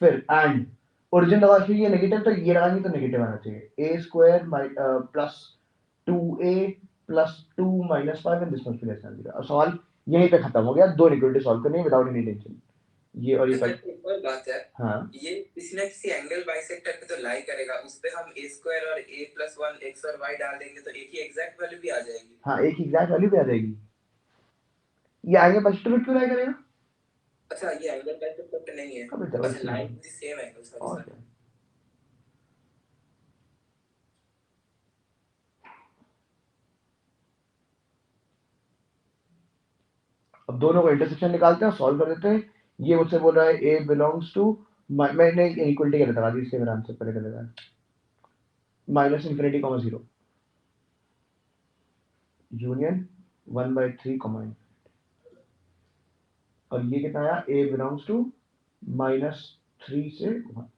फिर एंड ओरिजिन लगा के ये नेगेटिव, तो ये लगाएंगे तो नेगेटिव आना चाहिए, a² plus 2a plus 2 minus 5 and this must be less than 0। अब सवाल यहीं पे खत्म हो गया, 2 इक्वलिटी सॉल्व करनी है विदाउट एनी टेंशन। ये और ये एक और बात है, हाँ ये किसी ना किसी एंगल बाइसेक्टर पे तो लाई करेगा, उस पे हम a² और a+1 x और y डाल देंगे तो एक ही एग्जैक्ट वैल्यू भी आ जाएगी। हाँ एक एग्जैक्ट वैल्यू भी आ जाएगी। ये आगे बाइसेक्टर पे क्यों लाई करेगा? अच्छा ये एंगल बाइसेक्टर पे नहीं है, अबे दवा बस line the same angle. Sorry sir, अब दोनों को इंटरसेक्शन निकालते हैं, सॉल्व कर देते हैं। ये मुझसे बोल रहा है a बिलोंग्स टू, मैंने इक्वलिटी का लगा दी, इसके मेरा आंसर पहले का लगा minus infinity comma 0 union 1/3 comma, और ये कितना आया, a बिलोंग्स टू -3 से 1,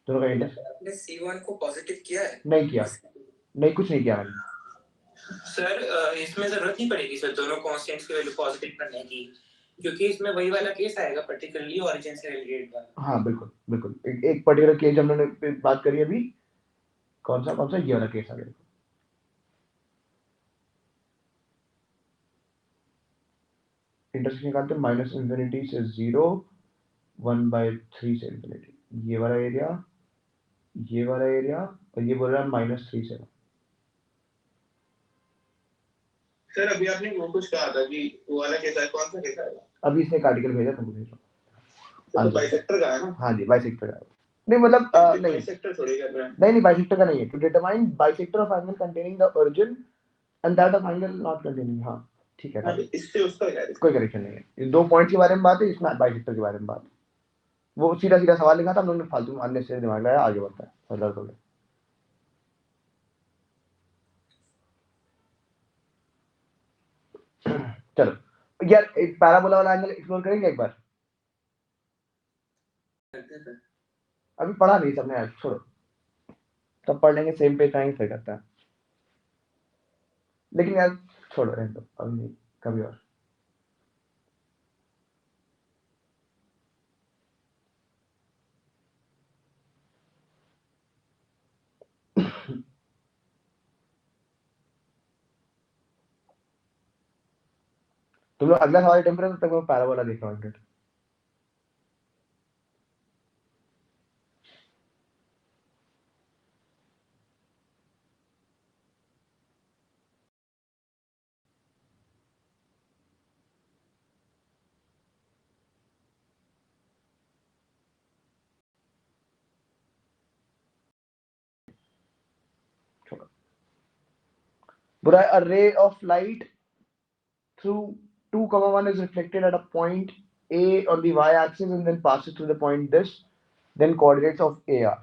दोनों का इंटरसेक्शन। आपने C1 को पॉजिटिव किया है? नहीं किया, नहीं कुछ नहीं किया मैंने सर इसमें जरूरत नहीं पड़ेगी सर दोनों कांस्टेंट्स की वैल्यू पॉजिटिव करने की, क्योंकि इसमें वही वाला केस आएगा पर्टिकुलरली ओरिजिन से रिलेटेड वाला। हाँ बिल्कुल बिल्कुल, एक पर्टिकुलर केस हमने बात करी अभी, कौन सा ये वाला केस आ गया। इंटरसेक्शन निकालते हैं, माइनस इन्फिनिटी से 0, 1/3 से इन्फिनिटी, ये वाला एरिया, ये वाला एरिया, और ये बोल रहा है -3 से। सर अभी आपने वो कुछ कहा था कि वो वाला कैसा है, कौन सा कैसा है? अभी इसने एक आर्टिकल भेजा, तुमको भेज रहा हूं। तो बाइसेक्टर का है ना? हाँ जी, बाइसेक्टर का नहीं, मतलब नहीं बाइसेक्टर थोड़ी कर रहा है। नहीं बाइसेक्टर का नहीं है, to determine bisector of angle containing the origin and that of angle not containing. हाँ ठीक है, इससे उसका क्या है? कोई करेक्शन नहीं है, ये 2 पॉइंट्स के बारे में बात है, इसमें बाइसेक्टर के बारे में बात है। वो सीधा सीधा सवाल लिखा था, हम लोगों ने फालतू अननेसेसरी दिमाग लगाया, आगे बढ़ता है फर्दर तो। चलो यार, एक पैराबोला वाला एंगल एक्सप्लोर करेंगे एक बार। अभी पढ़ा नहीं सबने यार, छोड़ो, तब पढ़ लेंगे, सेम पेज आएंगे फिर करता है। लेकिन यार छोड़ो, रहने दो, अभी नहीं, कभी और। तुम लोग अगला सवाल अटेम्प्ट करो, तब तक मैं पैराबोला देख रहा हूँ। But a ray of light through 2,1 is reflected at a point A on the y-axis and then passes through the point this, then coordinates of A are.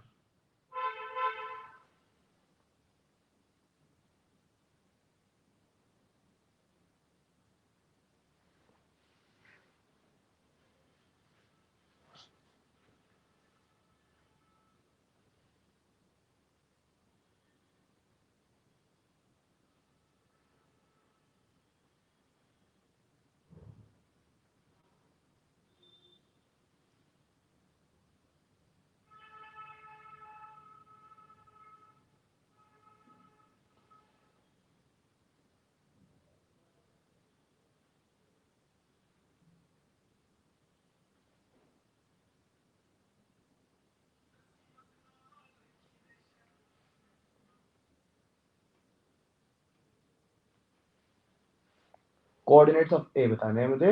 Coordinates of A बताने हैं मुझे,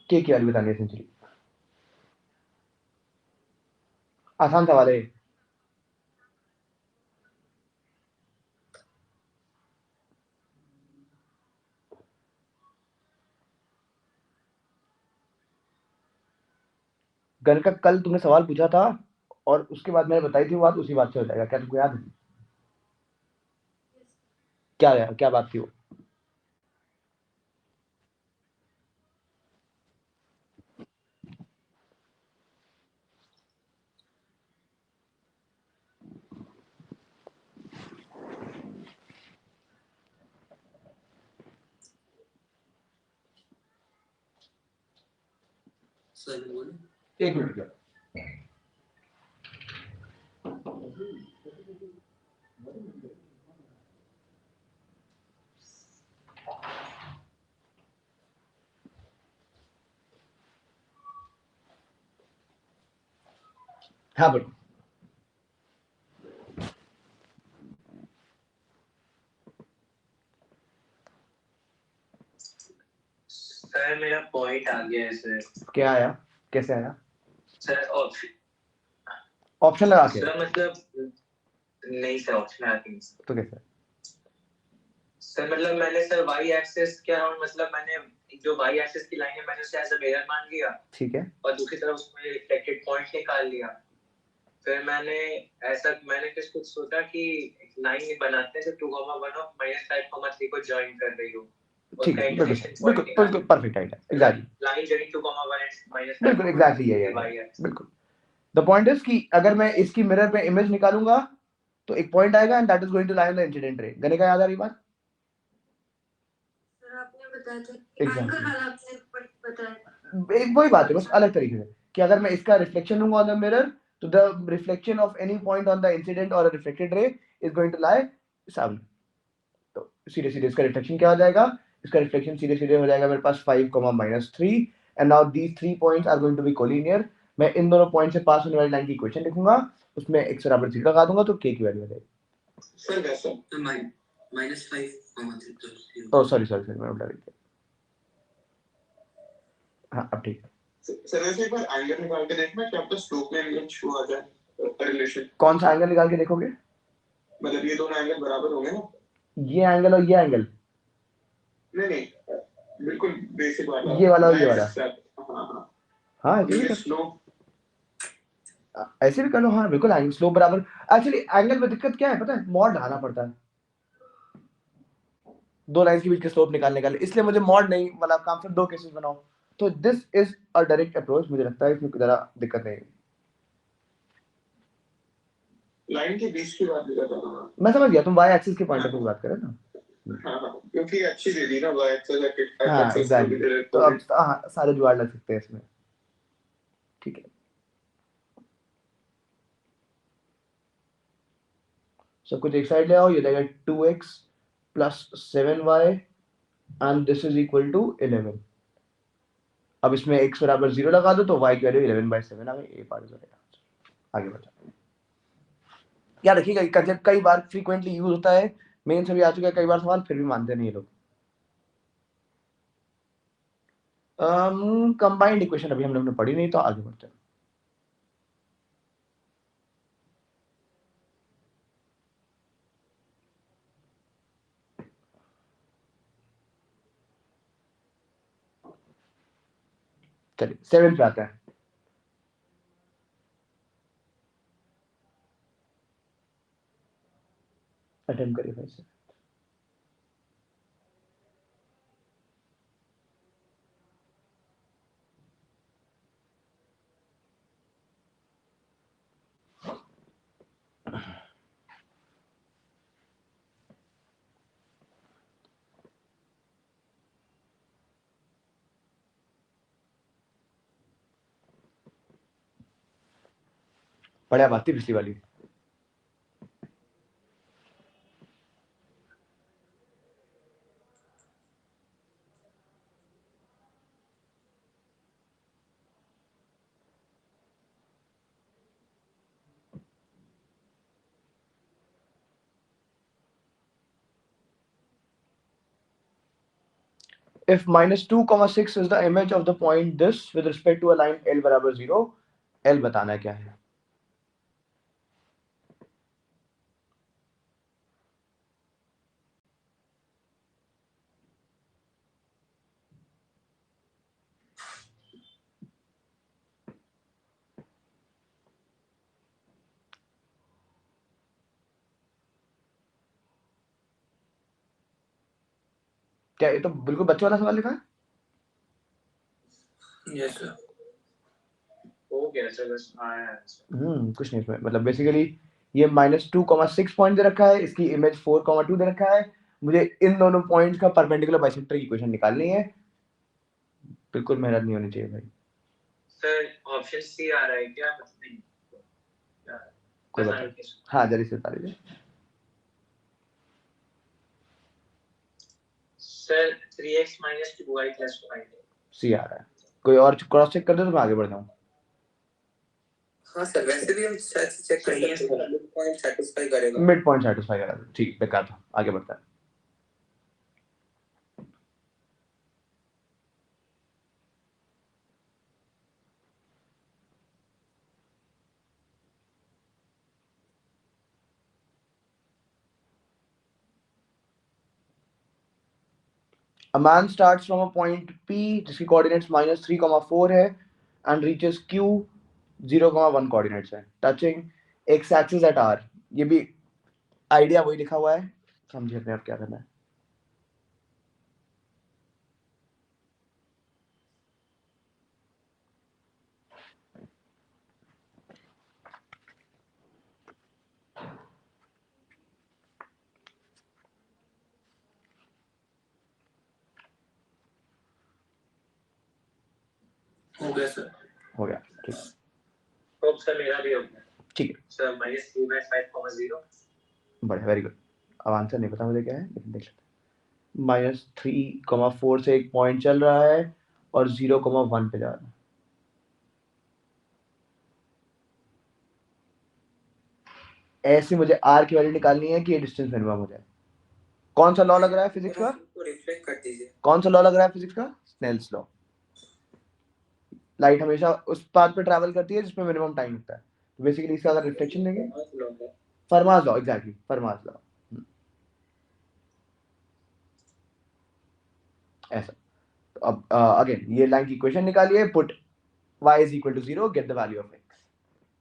के की value बतानी है essentially. आसान सवाल है। गण का कल तुमने सवाल पूछा था और उसके बाद मैंने बताई थी वो बात, उसी बात से हो जाएगा, क्या तुमको याद है? क्या बात थी वो? एक मिनट। हाँ बोलो। सर मेरा पॉइंट आ गया है सर। क्या आया, कैसे आया? सर ऑप्शन लगा के? सर मतलब नहीं सर, ऑप्शन आ गया तो कैसे सर? मतलब मैंने सर वाई एक्सिस के अराउंड, मतलब मैंने जो वाई एक्सिस की लाइन है मैंने उसे एज अ मिरर मान लिया, ठीक है, और दूसरी तरफ उसमें रिफ्लेक्टेड पॉइंट निकाल लिया। फिर मैंने कुछ सोचा कि लाइन बनाते हैं जो 2,1 और -5,3 को जॉइन कर रही हो। ठीक है, बिल्कुल perfect idea, exactly line joining 2,1 and बिल्कुल एग्जैक्टली यही है, बिल्कुल। द पॉइंट इज कि अगर मैं इसकी मिरर पे इमेज निकालूंगा तो एक पॉइंट आएगा and that is going to lie on the incident ray. गने का याद आ रही बात? सर आपने बताया था एंगल वाला, आपने बताया एक वही बात है, बस अलग तरीके से, कि अगर मैं इसका रिफ्लेक्शन लूंगा ऑन द मिरर तो the reflection of any point on the incident और reflected ray is going to lie सामने। तो सीधे सीधे इसका रिफ्लेक्शन क्या हो जाएगा, इसका रिफ्लेक्शन सीधे सीधे हो जाएगा मेरे पास 5, -3 and now these 3 points are going to be collinear. मैं इन दोनों पॉइंट से पास होने वाली लाइन की इक्वेशन लिखूंगा, उसमें x बराबर 0 लगा दूंगा तो k की वैल्यू आ जाएगी। सर वैसा तो -5, ओह सॉरी मैं उल्टा लिख दिया। हाँ अब ठीक है। सर वैसे एक बार एंगल निकाल के देखना क्या आपका स्लोप में एंगल शो आ जाए रिलेशन। कौन सा एंगल निकाल के देखोगे? मतलब ये दोनों एंगल बराबर होंगे ना? ये एंगल और ये एंगल? नहीं बिल्कुल बेसिक वाला, ये वाला और ये वाला? हाँ हाँ ये स्लोप ऐसे भी कर लो। हाँ बिल्कुल एंगल स्लोप बराबर। एक्चुअली एंगल में दिक्कत क्या है पता है, मॉड लगाना पड़ता है दो लाइन के बीच के स्लोप निकालने का, इसलिए मुझे मॉड नहीं, मतलब काम सिर्फ 2 केसेस बनाओ। तो this is a direct approach, मुझे लगता है इसमें जरा दिक्कत नहीं है। लाइन के बीच की बात कर रहा था मैं समझ गया, तुम वाई एक्सिस के पॉइंट ऑफ व्यू की बात कर रहे हो ना। हाँ क्योंकि अच्छी दे दी ना वाई एक्सिस हाँ एग्जैक्टली, तो अब हाँ सारे जुगाड़ लग सकते हैं इसमें। ठीक है, सब कुछ एक साइड ले आओ, ये देगा 2x + 7y and this is equal to 11। अब इसमें x बराबर 0 लगा दो तो y की वैल्यू 11/7 आ गई। ये पार्ट हो जाएगा। आगे बढ़ते हैं। याद रखिएगा ये कंसेप्ट कई बार फ्रीक्वेंटली यूज होता है, मेंस में भी आ चुका है कई बार सवाल, फिर भी मानते नहीं ये लोग। कंबाइंड इक्वेशन अभी हम लोग ने पढ़ी नहीं, तो आगे बढ़ते हैं। चलिए 7 पे आते हैं। अटेम्प्ट करिए भाई से। बढ़िया बात थी पिछली वाली। If -2, 6 is the image of the point this with respect to a line L बराबर 0, L बताना क्या है? क्या ये तो बिल्कुल बच्चे वाला सवाल लिखा है? Yes sir. हो गया सर, बस आया कुछ नहीं इसमें, मतलब बेसिकली ये -2, 6 पॉइंट दे रखा है, इसकी इमेज 4, 2 दे रखा है, मुझे इन दोनों पॉइंट्स का परपेंडिकुलर बाइसेक्टर की इक्वेशन निकालनी है। बिल्कुल मेहनत नहीं होनी चाहिए भाई। सर ऑप्शन सी आ रहा है क्या? नहीं कोई बात नहीं, हाँ जल्दी से बता दीजिए। Sir 3x - 2y + 5। सी आ रहा है, कोई और क्रॉस चेक कर दो तो मैं आगे बढ़ जाऊँ। हाँ सर, वैसे भी हम शायद से चेक कर सकते हैं, मिड पॉइंट सेटिस्फाई करेगा। मिड पॉइंट सेटिस्फाई करा, ठीक बेकार था, आगे बढ़ता है। A man starts from a point P जिसकी coordinates -3, 4 है and reaches Q 0, 1 coordinates है, touching x axis at R। ये भी आइडिया वही लिखा हुआ है, समझिए अपने आप क्या करना है। हो गया सर। हो गया, ठीक होप सर मेरा भी हो गया। ठीक है सर -3/5, 0। बढ़िया, वेरी गुड। अब आंसर नहीं पता मुझे क्या है, लेकिन देख लेते -3,4 से एक पॉइंट चल रहा है और 0,1 पे जा रहा है। ऐसे मुझे r की वैल्यू निकालनी है कि ये डिस्टेंस मिनिमम हो जाए। कौन सा लॉ लग रहा है फिजिक्स का? रिफ्लेक्ट कर दीजिए। कौन सा लॉ लग रहा है फिजिक्स का? Snell's law. लाइट हमेशा उस पाथ पे ट्रैवल करती है जिसमें मिनिमम टाइम होता है। तो बेसिकली इसका अगर रिफ्लेक्शन लेंगे, फरमास लॉ, एग्जैक्टली फरमास लॉ। ऐसा। तो अब अगेन ये लाइन की इक्वेशन निकालिए, put y is equal to 0, get the value of x.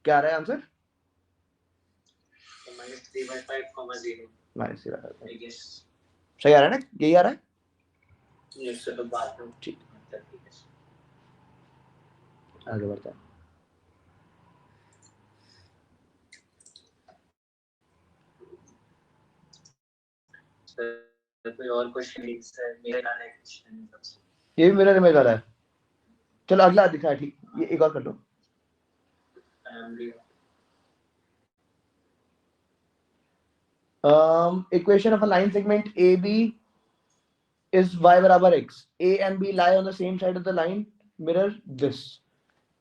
क्या आ रहा है आंसर? -3/5, -3/5। I guess। सही आ रहा है ना? यही आ रहा है? Yes sir, बात में ठीक, आगे बढ़ते हैं। कोई और क्वेश्चन नहीं सर, मेरा लाना है क्वेश्चन सबसे। ये भी मेरा इमेज वाला है। चलो अगला दिखा है, ठीक, ये एक और कर लो। Equation of a line segment AB is y बराबर x. A and B lie on the same side of the line. Mirror this.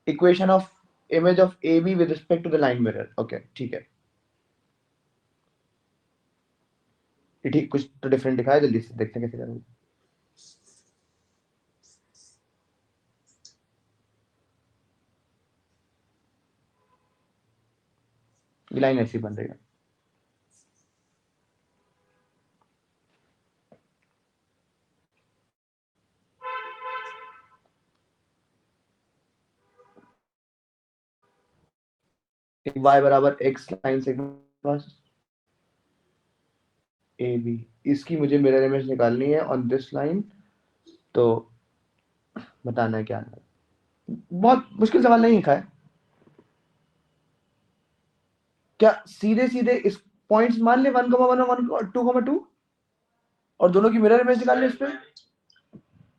Equation of image of AB with respect to the line mirror. Okay, ठीक है। ये ठीक, कुछ तो different दिखाया, जल्दी से देखते हैं कैसे करेंगे। ये लाइन ऐसी बन रही है। y बराबर x लाइन सेगमेंट AB, इसकी मुझे मिरर इमेज निकालनी है ऑन दिस लाइन। तो बताना है क्या है। बहुत मुश्किल सवाल नहीं लिखा है। क्या सीधे सीधे इस पॉइंट्स मान ले 1,1 और 2,2 और दोनों की मिरर इमेज निकाल ले इस पे?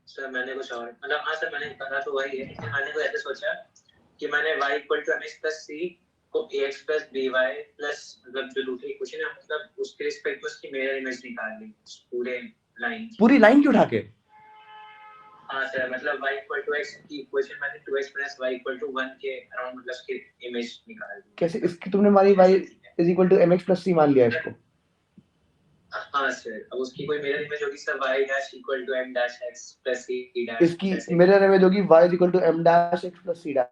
सर मैंने कुछ और मतलब, हाँ सर मैंने कहा तो वही है, लेकिन मैंने को ऐसे सोचा कि मैंने y = mx + c को ax + by प्लस मतलब जो दूसरी इक्वेशन है मतलब उसके रिस्पेक्ट में उसकी मिरर इमेज निकाल ली पूरे लाइन, पूरी लाइन की उठा के? हाँ सर मतलब y = x की इक्वेशन मैंने 2x + y = 1 के अराउंड मतलब उसकी इमेज निकाल दी। कैसे? इसकी तुमने हमारी y = mx + c मान लिया इसको? हाँ सर, अब उसकी कोई मिरर इमेज होगी sir y' = m' x + c'। इसकी मिरर इमेज होगी y = m' x + c'।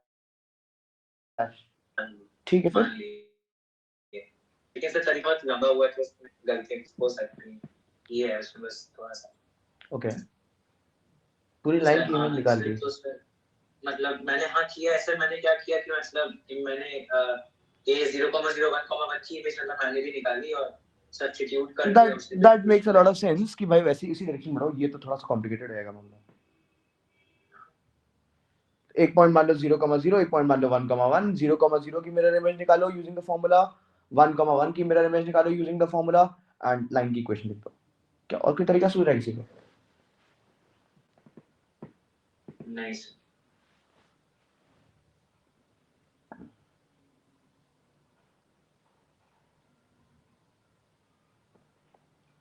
ठीक है फिर? लेकिन सर तरीका बहुत लंबा हुआ तो उसमें गलती हो सकती है, ये है उसमें बस थोड़ा सा। ओके, पूरी लाइन की इमेज निकाल दी। तो सर मतलब मैंने हाँ किया है सर, मैंने क्या किया कि मतलब मैंने a 0,01,1 की इमेज मतलब मैंने भी निकाली और सब्स्टिट्यूट करके that makes a lot of sense कि भाई वैसे इसी डायरेक्शन बढ़ाओ। ये तो थोड़ा सा कॉम्प्लिकेटेड रहेगा मामला। एक पॉइंट मान लो 0,0, एक पॉइंट मान लो 1,1। 0,0 की मिरर इमेज निकालो यूजिंग द फॉर्मूला, 1,1 की मिरर इमेज निकालो using the formula and line की इक्वेशन लिख दो। क्या और कोई तरीका सूझ रहा है किसी को? नहीं।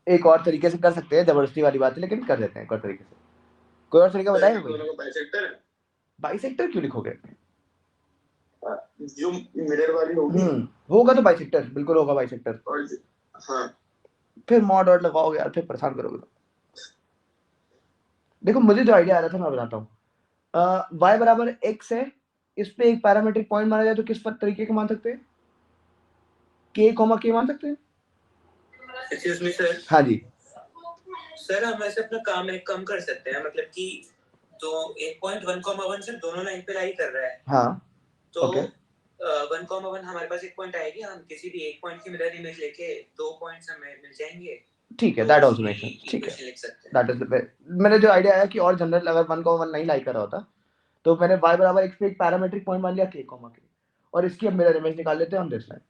एक और तरीके से कर सकते हैं, जबरदस्ती वाली बात है लेकिन कर देते हैं एक और तरीके से। कोई और तरीका बताएगा कोई? दोनों को बाइसेक्टर है। बाइसेक्टर क्यों लिखोगे? जो मिरर वाली होगी होगा तो बाइसेक्टर, बिल्कुल होगा बाइसेक्टर। और हाँ फिर मॉड डॉट लगाओगे यार, फिर परेशान करोगे। देखो मुझे जो आइडिया आ रहा था मैं बताता हूँ। y बराबर x है, इस पे एक पैरामीट्रिक पॉइंट माना जाए तो किस तरीके का मान सकते हैं? k, k मान सकते हैं? Excuse me sir. हाँ जी सर, हम ऐसे अपना काम एक कम कर सकते हैं, मतलब कि तो 1.1,1 से दोनों लाइन पे लाई कर रहा है। हाँ तो ओके 1,1 हमारे पास एक पॉइंट आएगी, हम किसी भी एक पॉइंट की मिरर इमेज लेके 2 पॉइंट्स हमें मिल जाएंगे। ठीक है, तो दैट आल्सो उसकी मेक्स सेंस। ठीक है, इक्वेशन लिख सकते हैं। दैट इज द मैंने जो आइडिया आया कि और जनरल अगर 1,1 नहीं लाइक कर रहा होता तो मैंने y बराबर x पे एक पैरामीट्रिक पॉइंट मान लिया k, k और इसकी अब मिरर इमेज निकाल लेते हैं हम दिस लाइन।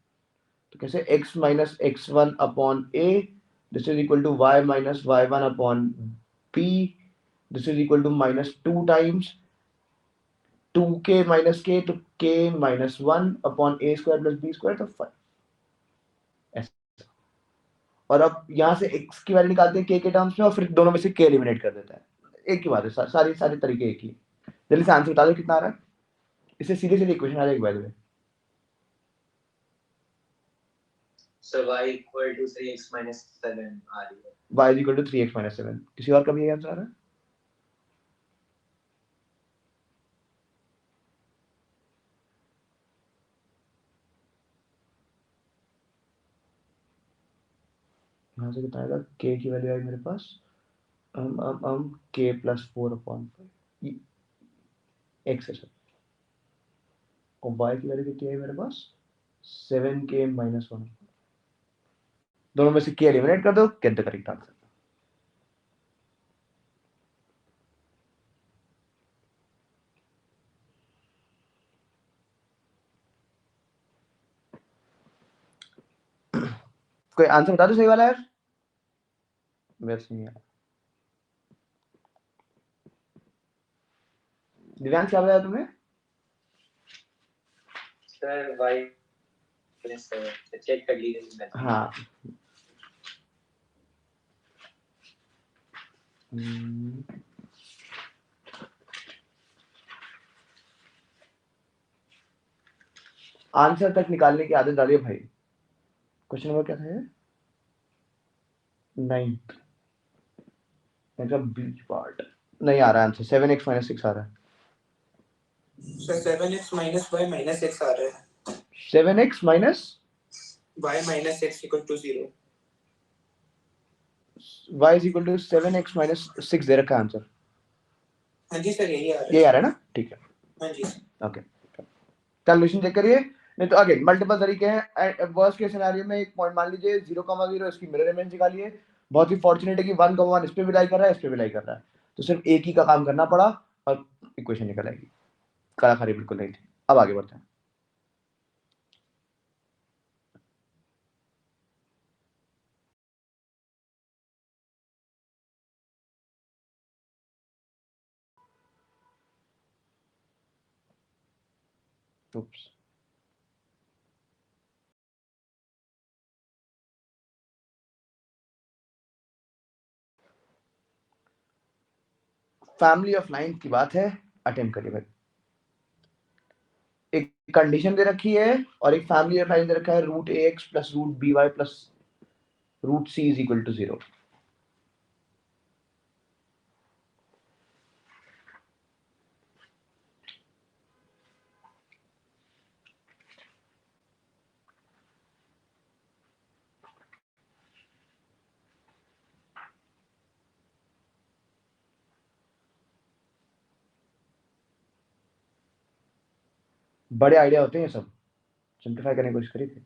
तो कैसे? x minus x1 upon a, this is equal to y minus y1 upon b, this is equal to -2 times 2k minus k to k minus 1 upon a square plus b square, तो 5 ऐसा। और अब यहाँ से x की value निकालते हैं k के टर्म्स में और फिर दोनों में से k एलिमिनेट कर देता है। एक ही बात है, सारी सारे तरीके एक ही। जल्दी से आंसर बता दो कितना आ रहा है। इससे सीधे सीधे इक्वेशन आ जाएगी by the way. So y equal to 3x minus 7 आ रही है। y is equal to 3x minus 7। किसी और का भी यही आंसर आ रहा है? यहाँ से कितना आएगा? k की वैल्यू आई मेरे पास k plus 4/5 x है सर, और y की वैल्यू कितनी आई मेरे पास? 7k minus 1। दोनों में से k एलिमिनेट कर दो, गेट द करेक्ट आंसर। कोई आंसर बता दो सही वाला यार। वैसे नहीं यार। दिव्यांश क्या बताया तुमने? सर y minus 7 चेक कर लीजिए। हाँ आंसर तक निकालने की आदत डालिए भाई। क्वेश्चन नंबर क्या था? 9th का बी पार्ट नहीं आ रहा है आंसर। 7x minus 6 आ रहा है। Sir 7x minus y minus x आ रहा है। 7x minus y minus x equal to 0। y is equal to 7x minus 6 दे रखा है आंसर। हाँ जी सर यही आ रहा है। ये आ रहा है ना? ठीक है। हाँ जी। ओके कैलकुलेशन चेक करिए। नहीं तो अगेन मल्टीपल तरीके हैं। वर्स्ट केस सिनेरियो में एक पॉइंट मान लीजिए 0,0 इसकी मिरर इमेज निकालिए। बहुत ही फॉर्चुनेट है कि 1,1 इस पे भी लाई कर रहा है, इस पे भी लाई कर रहा है, तो सिर्फ एक ही का काम करना पड़ा और इक्वेशन निकल आएगी। कलाकारी बिल्कुल नहीं थी। अब आगे बढ़ते हैं। Oops. फैमिली ऑफ लाइंस की बात है, अटेम्प्ट करिए भाई। एक कंडीशन दे रखी है और एक फैमिली ऑफ लाइन दे रखा है √ax plus √by plus √c is equal to 0। बड़े आइडिया होते हैं सब, सिंप्लीफाई करने की कोशिश करिए।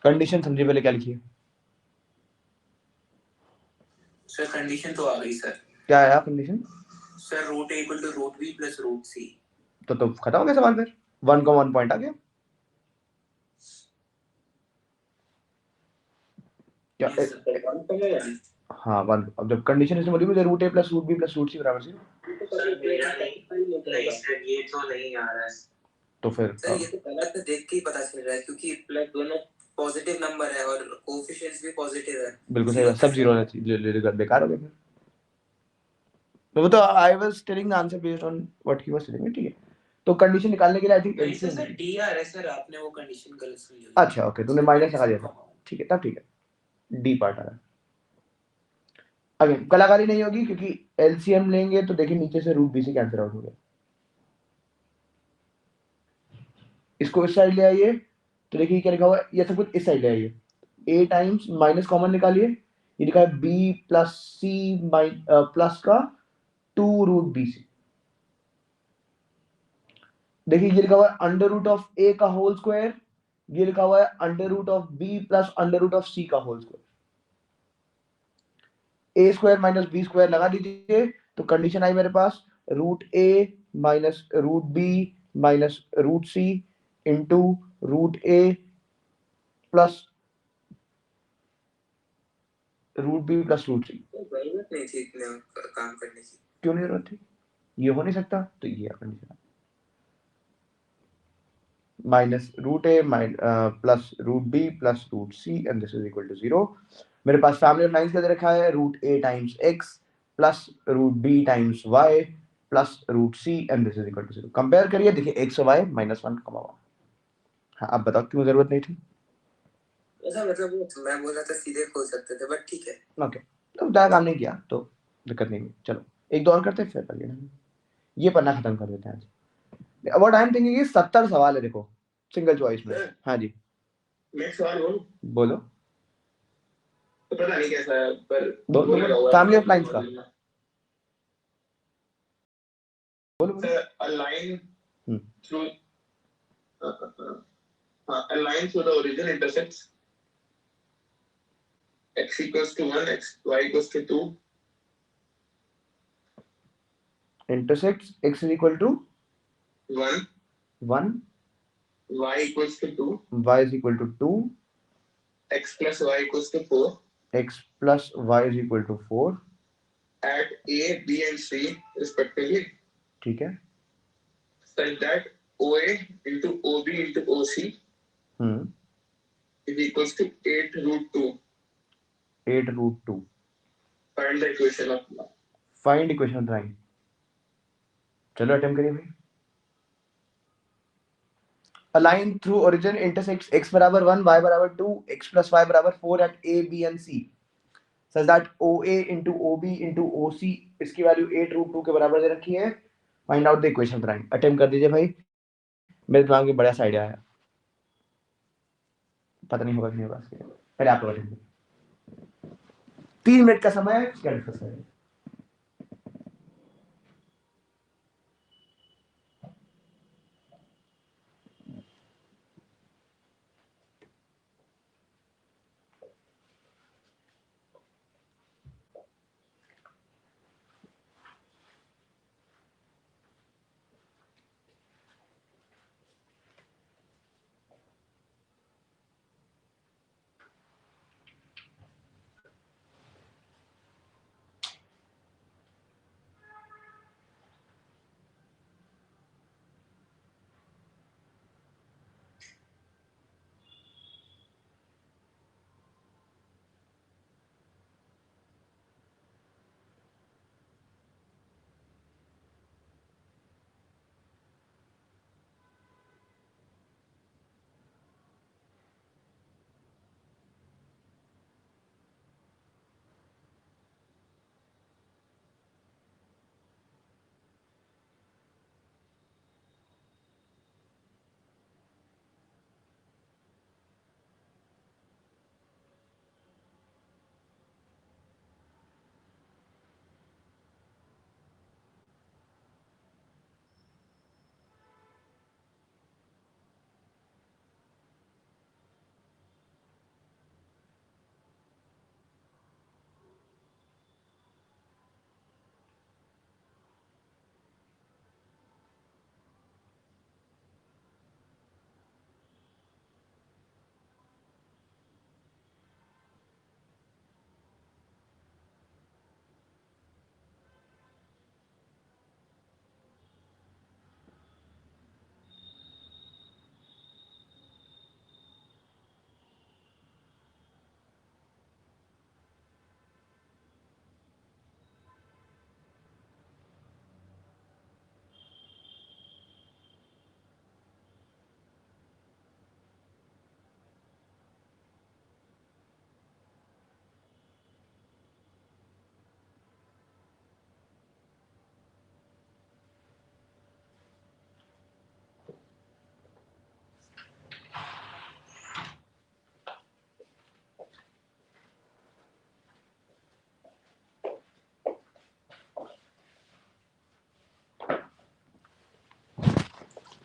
कंडीशन समझिए पहले क्या लिखिए। सर कंडीशन तो आ गई सर। क्या आया condition? Sir √a equal to √b plus √c। तो खत्म हो गया सवाल। फिर 1 का 1 पॉइंट आ गया। क्या हाँ 1। अब जब कंडीशन इसमें बोली मुझे √a plus √b plus √c बराबर 0। नहीं सर ये तो नहीं आ रहा है। तो फिर सर ये तो गलत है, देख के ही पता चल रहा है क्योंकि प्लस दोनों पॉजिटिव नंबर है और कोएफिशिएंट्स भी पॉजिटिव है। बिल्कुल सही बात, सब 0 होना चाहिए। बेकार हो गया फिर। वो तो I was telling the answer based on what he was telling. ठीक है, तो कंडीशन निकालने के लिए I think LCM sir D आ रहा है सर, आपने वो कंडीशन गलत समझी। अच्छा ओके, तुमने माइनस लगा दिया था। ठीक है, तब ठीक है, डी पार्ट आ रहा है। अगेन कलाकारी नहीं होगी क्योंकि एलसीएम लेंगे तो देखिए नीचे से √b से कैंसिल आउट हो गया। इसको इस साइड ले आइए तो देखिए क्या लिखा हुआ है, ये सब कुछ इस साइड ले आइए। a टाइम्स माइनस कॉमन निकालिए, ये लिखा है b प्लस c प्लस का 2√bc। देखिए ये लिखा हुआ है √a का होल स्क्वायर, ये लिखा हुआ है √b प्लस √c का whole square. a square minus b square लगा दीजिए तो कंडीशन आई मेरे पास √a minus √b minus √c into √a plus root B plus root C. जरूरत नहीं थी इतने काम करने की। क्यों नहीं जरूरत थी? ये हो नहीं सकता तो ये condition minus root A plus root B plus root C and this is equal to 0। मेरे पास फैमिली ऑफ लाइंस क्या दे रखा है, root A times X plus root B times Y plus root C and this is equal to 0। Compare करिए, देखिए x और Y -1, -1। हाँ, अब बताओ क्यों जरूरत नहीं थी? ऐसा मतलब मैं बोल रहा था सीधे खोल सकते थे, बट ठीक है। ओके, तो ज़्यादा काम नहीं किया तो दिक्कत नहीं हुई। चलो एक दो और करते हैं फिर कर लेना, ये पन्ना खत्म कर देते हैं आज। What I am thinking is 70 सवाल है देखो सिंगल चॉइस में। हाँ जी नेक्स्ट सवाल बोलो। बोलो। तो पता नहीं कैसा है पर फैमिली ऑफ लाइंस का बोलो। a line through a line through the origin intersects x equals to 1, y equals to 2. Intersects x is equal to 1, 1, y equals to 2, y is equal to 2, x plus y equals to 4. x plus y is equal to 4 at a, b and c respectively. ठीक है। Such that OA into OB into OC is equals to 8 root 2. 8 root 2. Find the equation of line. Find equation of line. चलो attempt करिए भाई। A line through origin intersects x बराबर 1, y बराबर 2, x plus y बराबर 4 at a, b and c. Such that OA into OB into OC इसकी value 8 root 2 के बराबर दे रखी है। Find out the equation of line. Attempt कर दीजिए भाई, मेरे दिमाग में बड़ा सा आइडिया आया, पता नहीं होगा कि नहीं होगा। पहले आप लोग अटेम्प्ट 3 मिनट का समय है, क्या डिस्कस करें।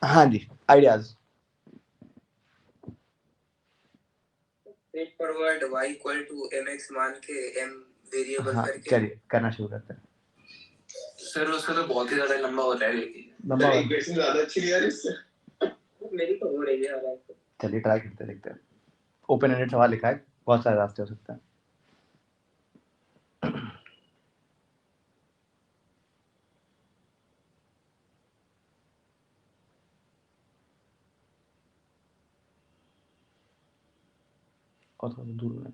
हाँ जी, ideas. Straight forward y equal to mx मान के m वेरिएबल हाँ, करके चलिए करना शुरू करते हैं। सर उसका तो बहुत ही ज्यादा लंबा हो रहा है, लेकिन लंबा इक्वेशन ज्यादा अच्छी नहीं यार इससे। मेरी तो हो रही है हालांकि। चलिए ट्राई करते देखते हैं। ओपन एंडेड सवाल लिखा है, बहुत सारे रास्ते हो सकते हैं। और थोड़ा दूर में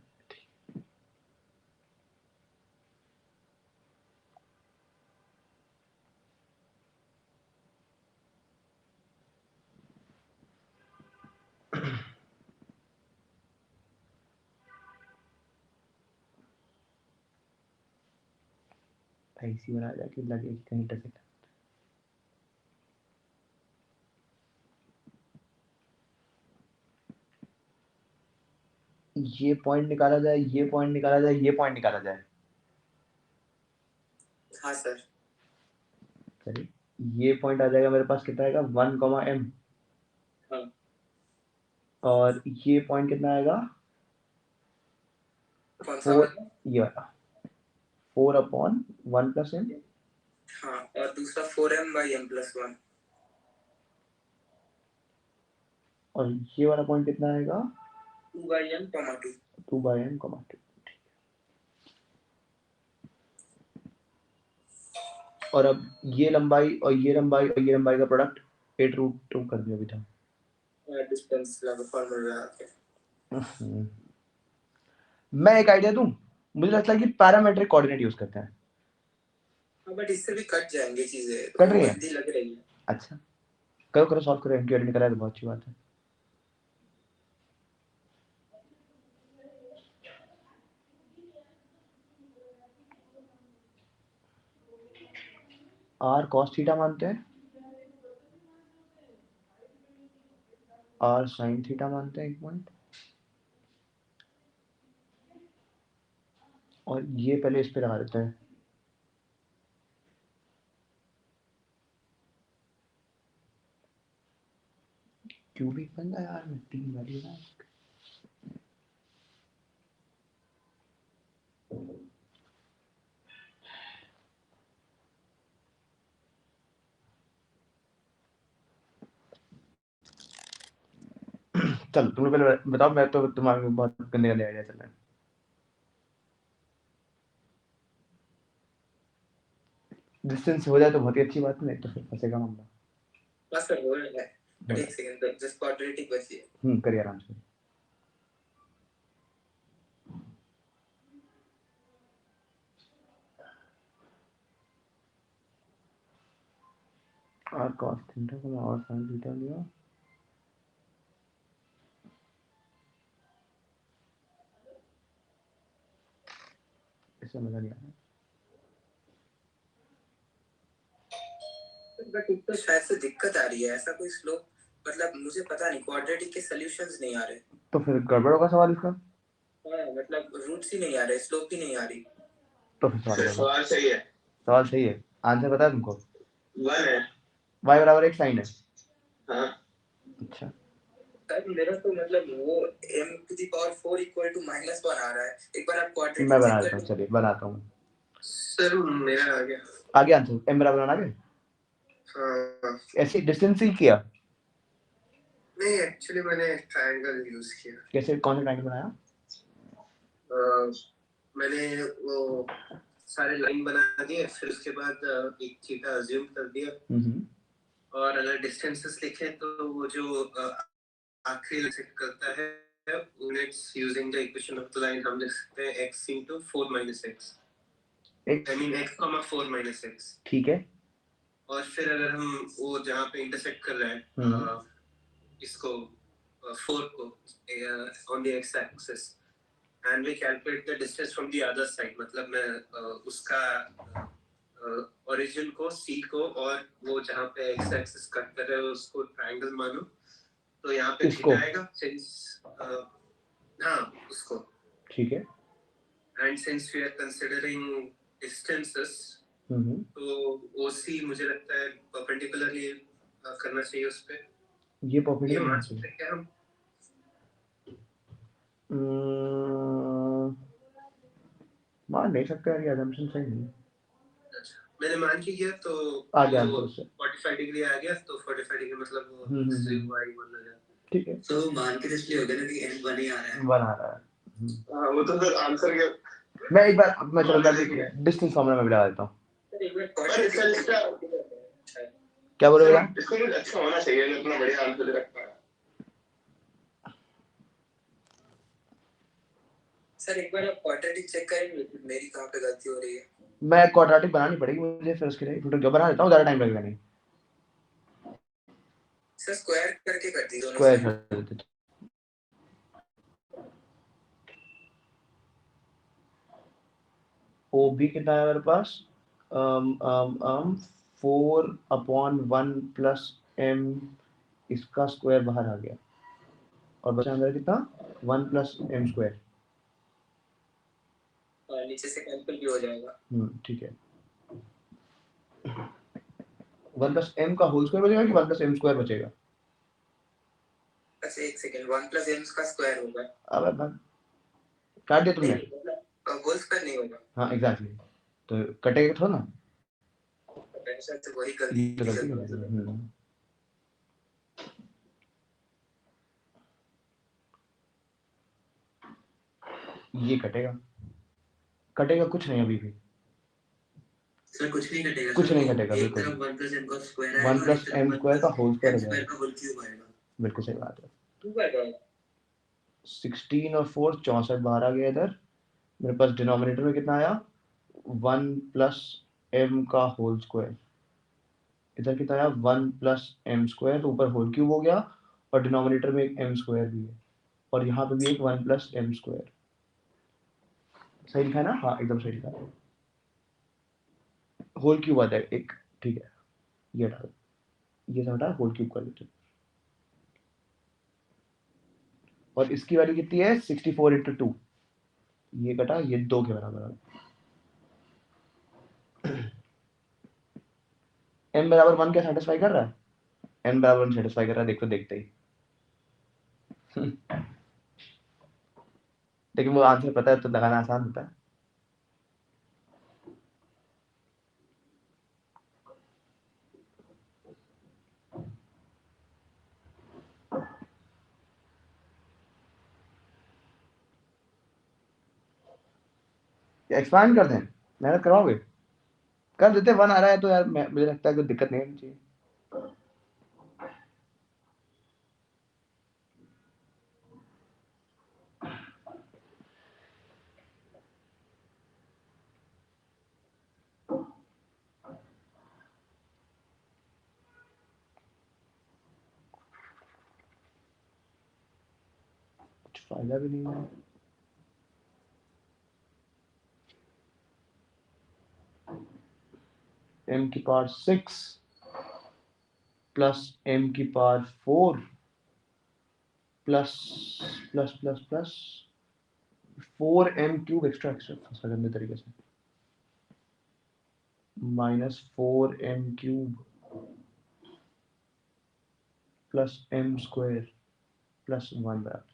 ऐसी बना जाके लगे कि कहीं इंटरसेक्ट। ये पॉइंट निकाला जाए, ये पॉइंट निकाला जाए, ये पॉइंट निकाला जाए। हाँ सर। चलिए, ये पॉइंट आ जाएगा मेरे पास, कितना आएगा 1, m। और ये पॉइंट कितना आएगा, कौन सा 4, वाला? ये वाला 4/1 + m। हाँ, और दूसरा 4m/m+1। और ये वाला पॉइंट कितना आएगा 2/m, 2/m, 2। और अब ये लंबाई और ये लंबाई और ये लंबाई का प्रोडक्ट 8√2 कर दिया अभी था। डिस्टेंस लगा फॉर्मूला के। मैं एक आइडिया दूं, मुझे लगता है कि पैरामेट्रिक कोऑर्डिनेट यूज करते हैं। हाँ, बट इससे भी कट जाएंगे चीजें, कट रही है? जल्दी लग रही है। अच्छा, करो करो, सॉल्व करो, एमक्यू निकला है तो बहुत अच्छी बात है। r cos थीटा मानते हैं, r sin थीटा मानते हैं एक पॉइंट, और ये पहले इस पे लगा देते हैं। क्यूबिक बन गया यार, मैं 3 वैल्यू है। चल तुम लोग पहले बताओ, मैं तो दिमाग में बहुत गंदे गंदे आइडिया चल रहे हैं। डिस्टेंस हो जाए तो बहुत ही अच्छी बात है, नहीं तो फिर फंसेगा मामला। बस सर, हो रहा है। एक सेकंड, जस्ट क्वाड्रेटिक बची है। करिए आराम से। r cos थीटा को मैं r sin थीटा लिया, इससे मजा नहीं आया। बट एक तो शायद से दिक्कत आ रही है, ऐसा कोई स्लोप, मतलब मुझे पता नहीं, क्वाड्रेटिक के सॉल्यूशंस नहीं आ रहे। तो फिर गड़बड़ होगा सवाल इसका। हाँ, मतलब रूट्स ही नहीं आ रहे, स्लोप ही नहीं आ रही। तो फिर सवाल सही है, सवाल सही है, आंसर पता है तुमको? 1 है। y बराबर एक साइन है। हाँ, अच्छा, सर मेरा तो मतलब वो m⁴ = -1 आ रहा है। एक बार आप क्वाड्रेटिक मैं चेक बना कर देता हूँ, चलिए बनाता हूँ। सर मेरा आ गया। आगे आंसर m बराबर आ गया। हाँ, ऐसे डिस्टेंस ही किया? नहीं एक्चुअली मैंने ट्रायंगल यूज किया। कैसे, कौन सा ट्रायंगल बनाया? मैंने वो सारे लाइन बना दिए, फिर उसके बाद एक थीटा अज्यूम कर दिया, और अगर डिस्टेंसेस लिखे तो वो जो आखिरी सेट करता है units using the equation of the line, हम लिख सकते हैं x * 4 - x, I mean x, 4 - x। ठीक है। और फिर अगर हम वो जहाँ पे इंटरसेक्ट कर रहे हैं इसको 4 को on the x axis, and we calculate the distance from the other side, मतलब मैं उसका ओरिजिन को, सी को, और वो जहाँ पे x एक्सिस कट कर रहे हो उसको ट्रायंगल मानो, तो यहाँ पे थीटा आएगा, सिंस हाँ उसको, ठीक है। And since we are considering distances, तो OC मुझे लगता है परपेंडिकुलरली करना चाहिए उस पे। ये परपेंडिकुलर मान सकते हैं क्या हम? मान नहीं सकते यार, ये assumption सही नहीं है। अच्छा, मैंने मान के किया तो आ गया, 45 डिग्री आ गया, तो 45 डिग्री मतलब वो y बन गया। ठीक है, तो मान के इसलिए हो गया ना कि n 1 ही आ रहा है। 1 आ रहा है। हाँ वो तो फिर आंसर के मैं एक बार मैं चलो डिस्टेंस फॉर्मूला में भी लगा देता हूँ। पर इसका क्या बोल रहे हो? इसको कुछ अच्छा होना चाहिए जो इतना बढ़िया आंसर दे रखा है। सर एक बार आप क्वाड्रेटिक चेक करेंगे मेरी कहाँ पे गलती हो रही है? मैं क्वाड्रेटिक बनानी पड़ेगी मुझे, फिर उसके लिए जो बना देता हूँ, ज़्यादा टाइम लगेगा नहीं। सर स्क्वायर करके कर दी दोनों स्क्वायर साइड। कर देते। ओ बी कितना है मेरे पास? 4/1 प्लस m, इसका स्क्वायर बाहर आ गया और बचा मेरा कितना? 1 प्लस m स्क्वायर। नीचे से कैंसिल भी हो जाएगा। ठीक है। 1 प्लस m का होल स्क्वायर बचेगा कि 1 प्लस m स्क्वायर बचेगा? अच्छा एक सेकंड, 1 प्लस m का स्क्वायर होगा। अब काट दिया तुमने? होल स्क्वायर नहीं होगा। हाँ एग्जैक्टली, तो कटेगा थोड़ा ना। सर तो वही गलती ये तो गलती कर दी। ये कटेगा कुछ नहीं अभी भी। सर कुछ नहीं कटेगा। कुछ नहीं कटेगा, एक बिल्कुल। तरफ 1 प्लस m का स्क्वायर आएगा 1 प्लस m स्क्वायर का होल स्क्वायर हो स्क्वायर जाएगा। का होल क्यूब आएगा। बिल्कुल सही बात है। 2 16 और 4 64 बाहर आ गया इधर। मेरे पास डिनोमिनेटर में कितना आया? 1 प्लस m का होल स्क्वायर। इधर कितना आया? 1 प्लस m स्क्वायर, तो ऊपर होल क्यूब हो गया और डिनोमिनेटर में एक m स्क्वायर भी है और यहाँ पे भी एक 1 प्लस m स्क्वायर। सही लिखा है ना? हाँ एकदम सही लिखा है। होल क्यूब आता है एक, ठीक है। ये हटा, ये हटा, होल क्यूब कर लेते हैं। और इसकी वैल्यू कितनी है? 64 इंटू 2। ये कटा, ये 2 के बराबर है। m बराबर 1 क्या सेटिस्फाई कर रहा है? m बराबर 1 सेटिस्फाई कर रहा है, देखो देखते ही। लेकिन वो आंसर पता है तो लगाना आसान होता है। एक्सपांड कर दें? मेहनत करवाओगे? कर देते। 1 आ रहा है तो यार मुझे लगता है कोई दिक्कत नहीं होनी चाहिए। कुछ फायदा भी नहीं है। m की पावर 6 प्लस m की power 4 plus plus plus plus 4m cube extra extra गंदे तरीके से, minus 4m cube plus m square plus 1 बराबर।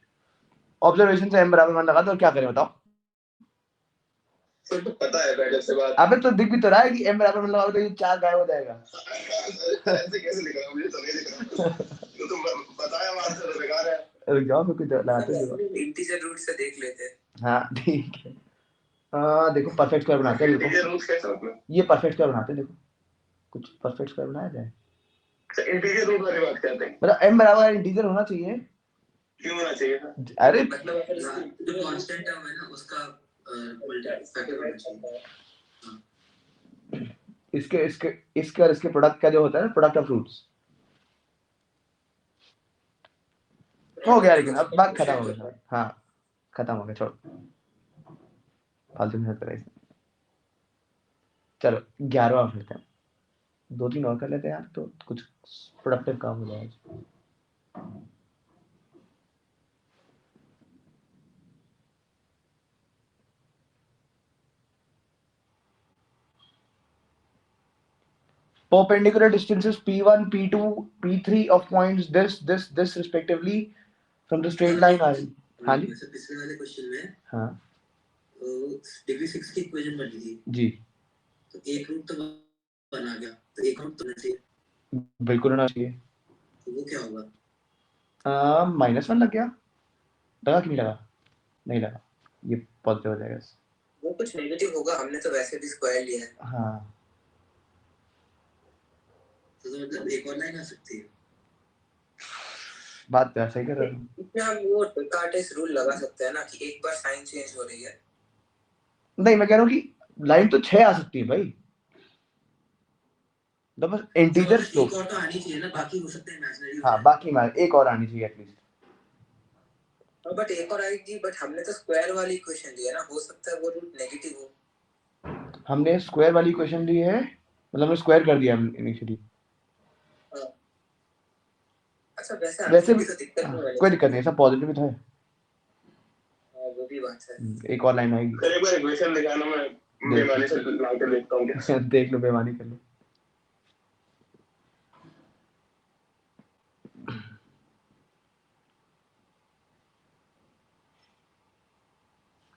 ऑब्जर्वेशन से m बराबर 1 लगा दो, क्या करें बताओ? सर तो पता है पहले से बात। अबे तो दिख भी तो रहा है कि m बराबर 1 लगाओ तो ये 4 गायब हो जाएगा। ऐसे कैसे लिख रहा हूं? मुझे तो नहीं लिख रहा। तो तुम बताया आंसर बेकार है। रुक जाओ, फिर कुछ लगाते हैं। इंटीजर रूट से देख लेते हैं। हाँ ठीक है। देखो परफेक्ट स्क्वायर बनाते हैं। इंटीजर रूट्स कैसे मतलब? ये परफेक्ट स्क्वायर बनाते हैं, देखो कुछ परफेक्ट स्क्वायर बनाया जाए। इंटीजर रूट वाली बात करते हैं। मतलब m बराबर इंटीजर होना चाहिए। क्यों होना चाहिए? अरे मतलब अगर जो कांस्टेंट टर्म है ना उसका फैक्टर होना चाहिए। इसके और इसके प्रोडक्ट का जो होता है ना, प्रोडक्ट ऑफ रूट्स, हो गया। लेकिन अब बात खत्म हो गई। हाँ खत्म हो गया, छोड़ फालतू में कर रहे। चलो 11वां फिरते हैं, 2-3 और कर लेते हैं यार, तो कुछ प्रोडक्टिव काम हो जाएगा। Perpendicular distances p1, p2, p3 of points this respectively from the straight line are। हाँ जी। जैसे पिछले वाले क्वेश्चन में हाँ डिग्री 6 की इक्वेशन बनी थी जी, तो एक रूट तो बना गया, तो एक रूट तो होना चाहिए। बिल्कुल होना चाहिए। तो वो क्या होगा? -1 लग गया, लगा कि नहीं लगा? नहीं लगा, ये पॉजिटिव हो जाएगा। वो कुछ नेगेटिव होगा, हमने तो वैसे भी स्क्वायर लिया है। हाँ तो मतलब एक और लाइन आ सकती है। बात तो सही कर रहे हो। इसमें हम वो डेकार्टेस रूल लगा सकते हैं ना कि एक बार साइन चेंज हो रही है। नहीं, मैं कह रहा हूँ कि लाइन तो 6 आ सकती है भाई, तो बस इंटीजर स्लोप। एक और तो आनी चाहिए ना, बाकी हो सकते हैं इमेजिनरी। हाँ बाकी मैं एक और आनी चाहिए एटलीस्ट। बट एक और आएगी, बट हमने तो स्क्वायर वाली इक्वेशन ली है ना, हो सकता है वो रूट नेगेटिव हो। हमने स्क्वायर वाली इक्वेशन ली है, मतलब हमने स्क्वायर कर दिया इनिशियली। अच्छा वैसे भी तो दिक्कत नहीं है, कोई दिक्कत नहीं, सब पॉजिटिव ही तो है। वो भी बात है। एक और लाइन आएगी। एक बार इक्वेशन दिखाना, मैं बेईमानी से ला के देखता हूँ क्या। देख लो, बेईमानी कर लो।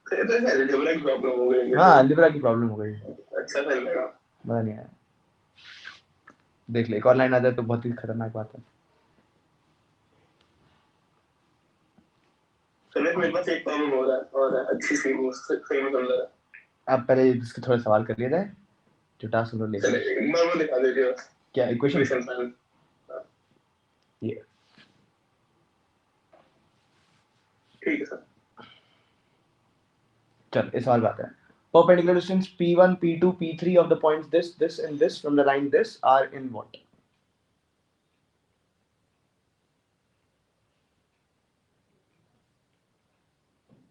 तो ऐसा अलजेब्रा की प्रॉब्लम हो गई। हाँ अलजेब्रा की प्रॉब्लम हो गई, अच्छा सा लगा, मजा नहीं आया। देख ले, एक और लाइन आ जाए तो बहुत ही खतरनाक बात है। चलिए मेरे पास एक प्रॉब्लम हो रहा है और अच्छी सी सही में समझ रहा है। अब पहले इसके थोड़े सवाल कर लिए जाए जो टास्क हम लोग लेकर। चलिए एक बार वो दिखा दीजिए क्या इक्वेशन? पैनल। ये ठीक है सर। चल इस सवाल बात है। Perpendicular distance P1, P2, P3 of the points this and this from the line this are in what?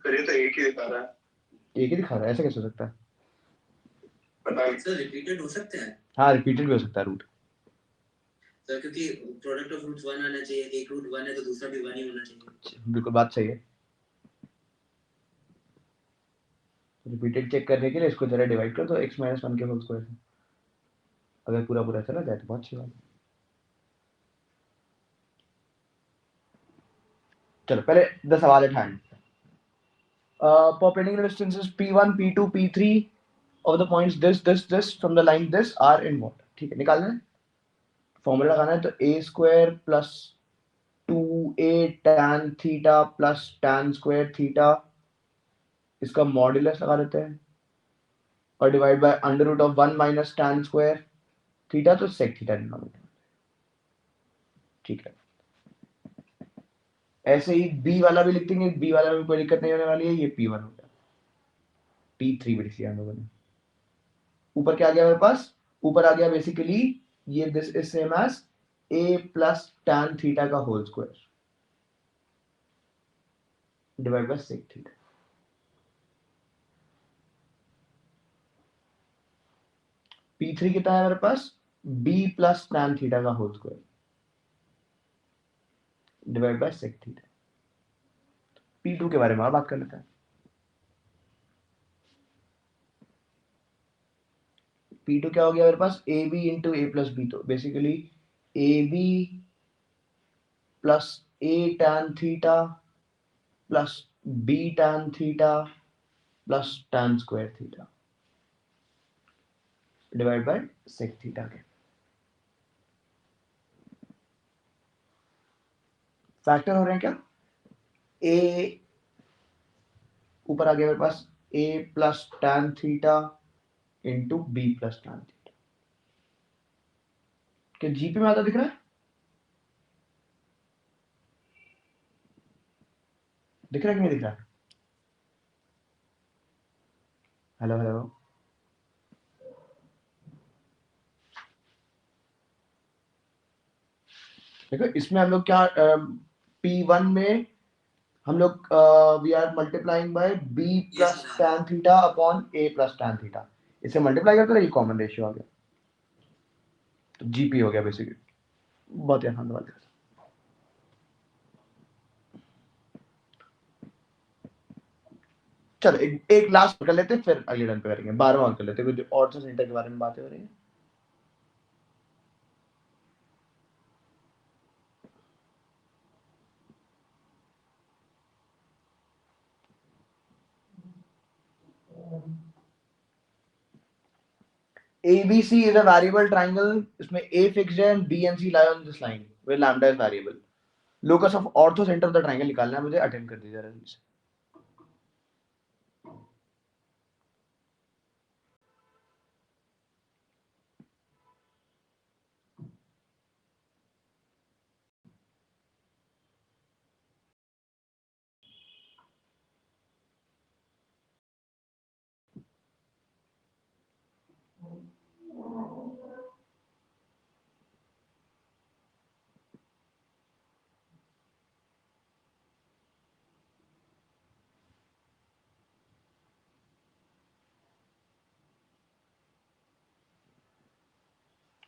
Sir ये तो एक ही दिखा रहा है। एक ही दिखा रहा है, ऐसा कैसे हो सकता है? पता नहीं सर रिपीटेड हो सकते हैं। हाँ रिपीटेड भी हो सकता है रूट। सर क्योंकि प्रोडक्ट ऑफ रूट्स 1 आना चाहिए, एक रूट 1 है तो दूसरा भी 1 ही होना चाहिए। बिल्कुल बात सही है। रिपीटेड चेक करने के लिए इसको जरा डिवाइड कर दो x - 1 के होल स्क्वायर से, अगर पूरा पूरा चला जाए तो बहुत अच्छी बात है। चलो पहले 10 सवाल eight hand. Perpendicular distances P1, P2, P3 of the points this from the line this are in what? ठीक है, निकालना है, फॉर्मूला लगाना है। तो a square plus 2a tan theta plus tan square theta, इसका मॉड्यूलस लगा देते हैं और divide by under root of 1 minus tan square theta, तो sec थीटा डिनोमिनेटर। ठीक है, ऐसे ही b वाला भी लिख देंगे, b वाला में कोई दिक्कत नहीं होने वाली है। ये p1 हो गया, p3 भी लिख दिया हम लोगों ने। ऊपर क्या आ गया मेरे पास? ऊपर आ गया बेसिकली ये this is same as a plus tan theta का whole square divide by sec theta. p3 कितना है मेरे पास? b प्लस tan थीटा का whole square divide by sec theta. p2 के बारे में और बात कर लेते हैं। p2 क्या हो गया मेरे पास? ab इंटू ए प्लस बी, तो basically ab plus a tan theta plus b tan theta plus tan square theta divide by sec theta के। फैक्टर हो रहे हैं क्या? a ऊपर आ गया मेरे पास a plus tan theta into b plus tan theta. क्या जीपी में आता दिख रहा है? दिख रहा है कि नहीं दिख रहा? हेलो हेलो, देखो इसमें हम लोग क्या P1 में हम लोग we are multiplying by b plus tan theta upon a plus tan theta, इसे मल्टीप्लाई करते रहिए, कॉमन रेशियो आ गया तो जीपी हो गया बेसिकली। बहुत आसान बात है। चलो एक लास्ट कर लेते हैं, फिर अगले रन पे करेंगे। 12वां कर लेते हैं, कुछ और सेंटर के बारे में बातें हो रही है। ABC is a variable triangle, इसमें A fixed है and B and C lie on this line where lambda is variable. Locus of ortho centre of the triangle निकालना है मुझे, अटेंड कर दीजिए जल्दी से।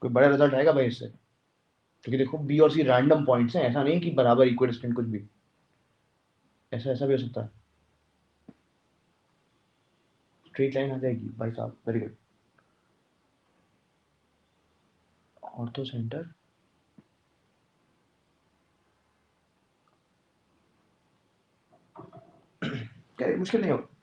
कोई बड़ा रिजल्ट आएगा भाई इससे, क्योंकि देखो बी और सी रैंडम पॉइंट्स हैं, ऐसा नहीं कि बराबर इक्विडिस्टेंट कुछ भी, ऐसा ऐसा भी हो सकता है। स्ट्रेट लाइन आ जाएगी भाई साहब, वेरी गुड। ऑर्थो सेंटर क्या मुश्किल नहीं होगा।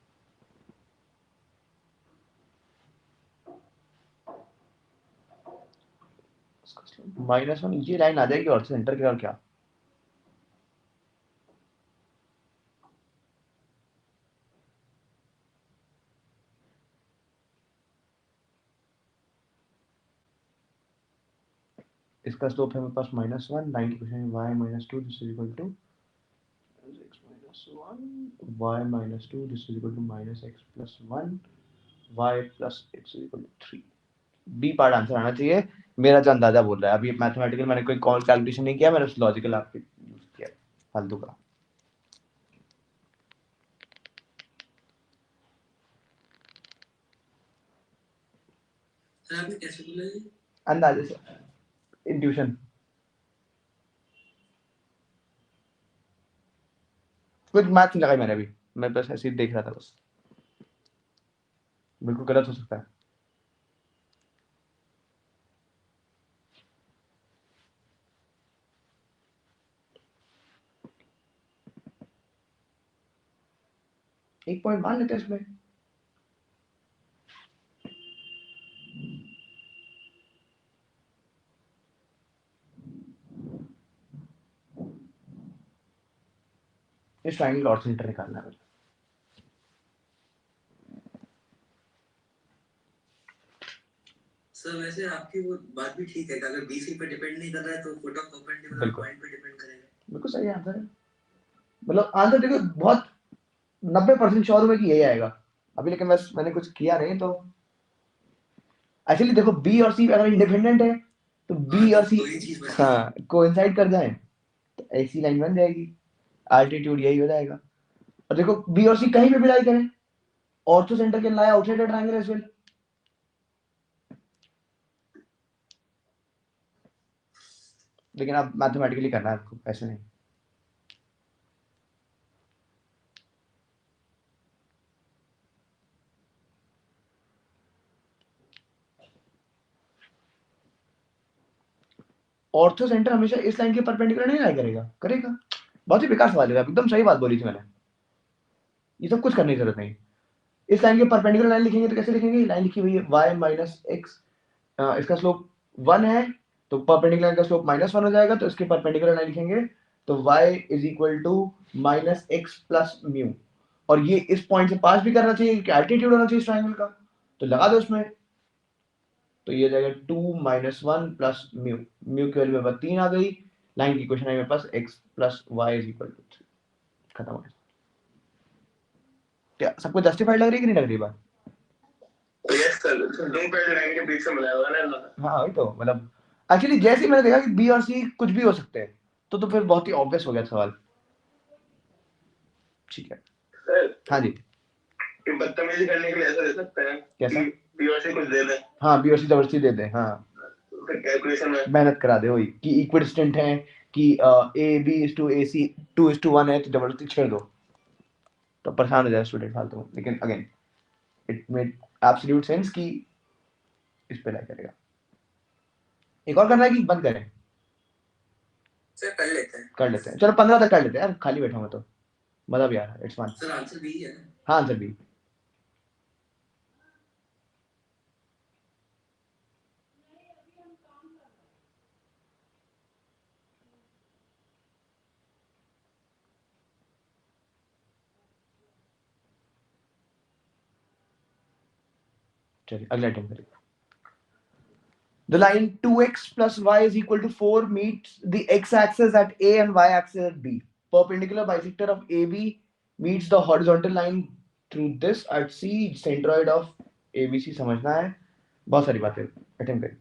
-1 ये लाइन आ जाएगी ऑर्थो सेंटर के, और क्या इसका स्लोप है मेरे पास -1, लाइन की question y -2 this is equal to x -1, y -2 this is equal to -x + 1, y + x is equal to 3। B part answer आना चाहिए, मेरा जो अंदाजा बोल रहा है। अभी मैथमेटिकल मैंने कोई कॉल कैलकुलेशन नहीं किया, मैंने लॉजिकल आपके यूज किया फालतू का। सर आपने कैसे बोला ये? अंदाजे से, इंट्यूशन, कुछ मैथ नहीं लगाई मैंने अभी, मैं बस ऐसे ही देख रहा था बस, बिल्कुल गलत हो सकता है। एक पॉइंट मान लेते हैं इसमें। इस ट्रायंगल ऑर्थो सेंटर निकालना है मुझे। सर वैसे आपकी वो बात भी ठीक है कि अगर बीसी पे डिपेंड नहीं कर रहा है तो फुट ऑफ परपेंडिकुलर बिल्कुल पॉइंट पे डिपेंड करेगा। बिल्कुल सही आंसर है, मतलब आंसर देखो बहुत 90% श्योर हूं कि यही आएगा अभी, लेकिन बस मैंने कुछ किया नहीं। तो एक्चुअली देखो बी और सी अगर इंडिपेंडेंट है तो बी और सी तो ये चीज बची। हाँ कोइंसाइड कर जाए तो ऐसी लाइन बन जाएगी, एल्टीट्यूड यही हो जाएगा। और देखो बी और सी कहीं पे भी लाई करें, orthocentre can lie outside the triangle as well. लेकिन आप मैथमेटिकली करना है आपको, ऐसे नहीं। ऑर्थो सेंटर हमेशा इस लाइन के परपेंडिकुलर नहीं लाई करेगा, करेगा। बहुत ही बेकार सवाल है, एकदम सही बात बोली थी मैंने, ये सब कुछ करने की जरूरत नहीं। इस लाइन के परपेंडिकुलर लाइन लिखेंगे तो कैसे लिखेंगे, लाइन लिखी हुई है y - x, इसका स्लोप 1 है तो परपेंडिकुलर लाइन का स्लोप -1 हो जाएगा, तो इसके परपेंडिकुलर लाइन लिखेंगे तो y = -x + μ, और ये इस पॉइंट से पास भी करना चाहिए क्योंकि एल्टीट्यूड होना चाहिए इस ट्रायंगल का, तो लगा दो उसमें, तो ये जाएगा 2 - 1 + μ, μ की वैल्यू मेरे पास 3 आ गई, लाइन की क्वेश्चन है मेरे पास x + y = 3, खत्म हो गया। क्या सबको जस्टिफाइड लग रही है कि नहीं लग रही बात? यस सर, दो पैड लाइन के बीच से मिलाया हुआ है ना। हाँ वही तो, मतलब एक्चुअली जैसे ही मैंने देखा कि बी और सी कुछ भी हो सकते हैं, तो फिर बहुत ही ऑब्वियस हो गया सवाल। ठीक है सर हाँ जी, ये बदतमीजी करने के लिए ऐसा दे सकते हैं कैसा? कि बी और सी कुछ दे दें, हाँ बी और सी जबरदस्ती दे दे, हाँ फिर कैलकुलेशन में मेहनत करा दे, वही कि इक्विडिस्टेंट है कि ए बी इज टू ए सी 2:1 है, तो जबरदस्ती छेड़ दो तो परेशान हो जाए स्टूडेंट फालतू में। लेकिन again it made absolute sense कि इस पे लाइक करेगा। एक और करना है कि बंद करें? सर कर लेते हैं। कर लेते हैं, चलो 15 तक कर लेते हैं यार, खाली बैठा हूँ तो मजा भी आ रहा है, it's fun. Sir answer B है। हाँ आंसर बी। चलिए अगला अटेम्प्ट करिए। The line 2x plus y is equal to 4 meets the x-axis at A and y-axis at B. Perpendicular bisector of AB meets the horizontal line through this at C. Centroid of ABC समझना है, बहुत सारी बातें attempt करिए।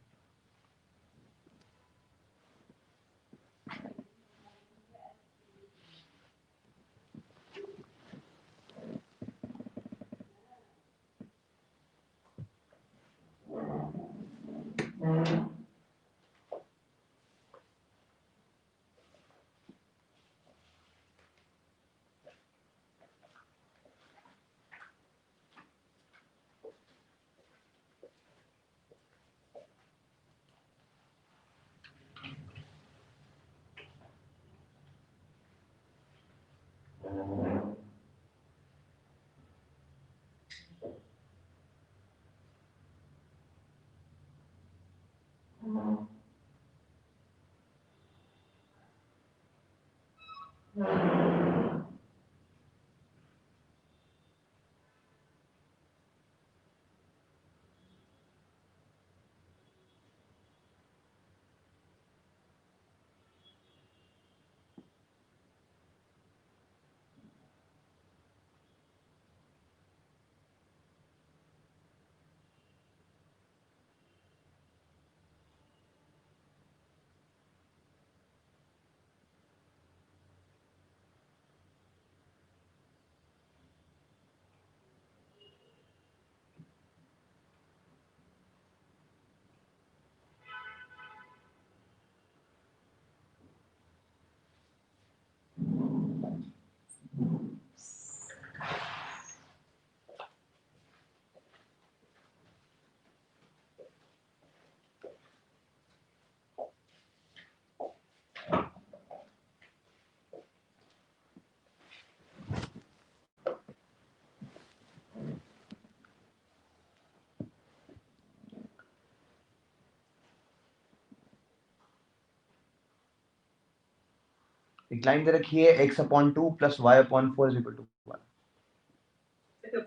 एक line दे रखी है x/2 plus y/4 is equal to 1।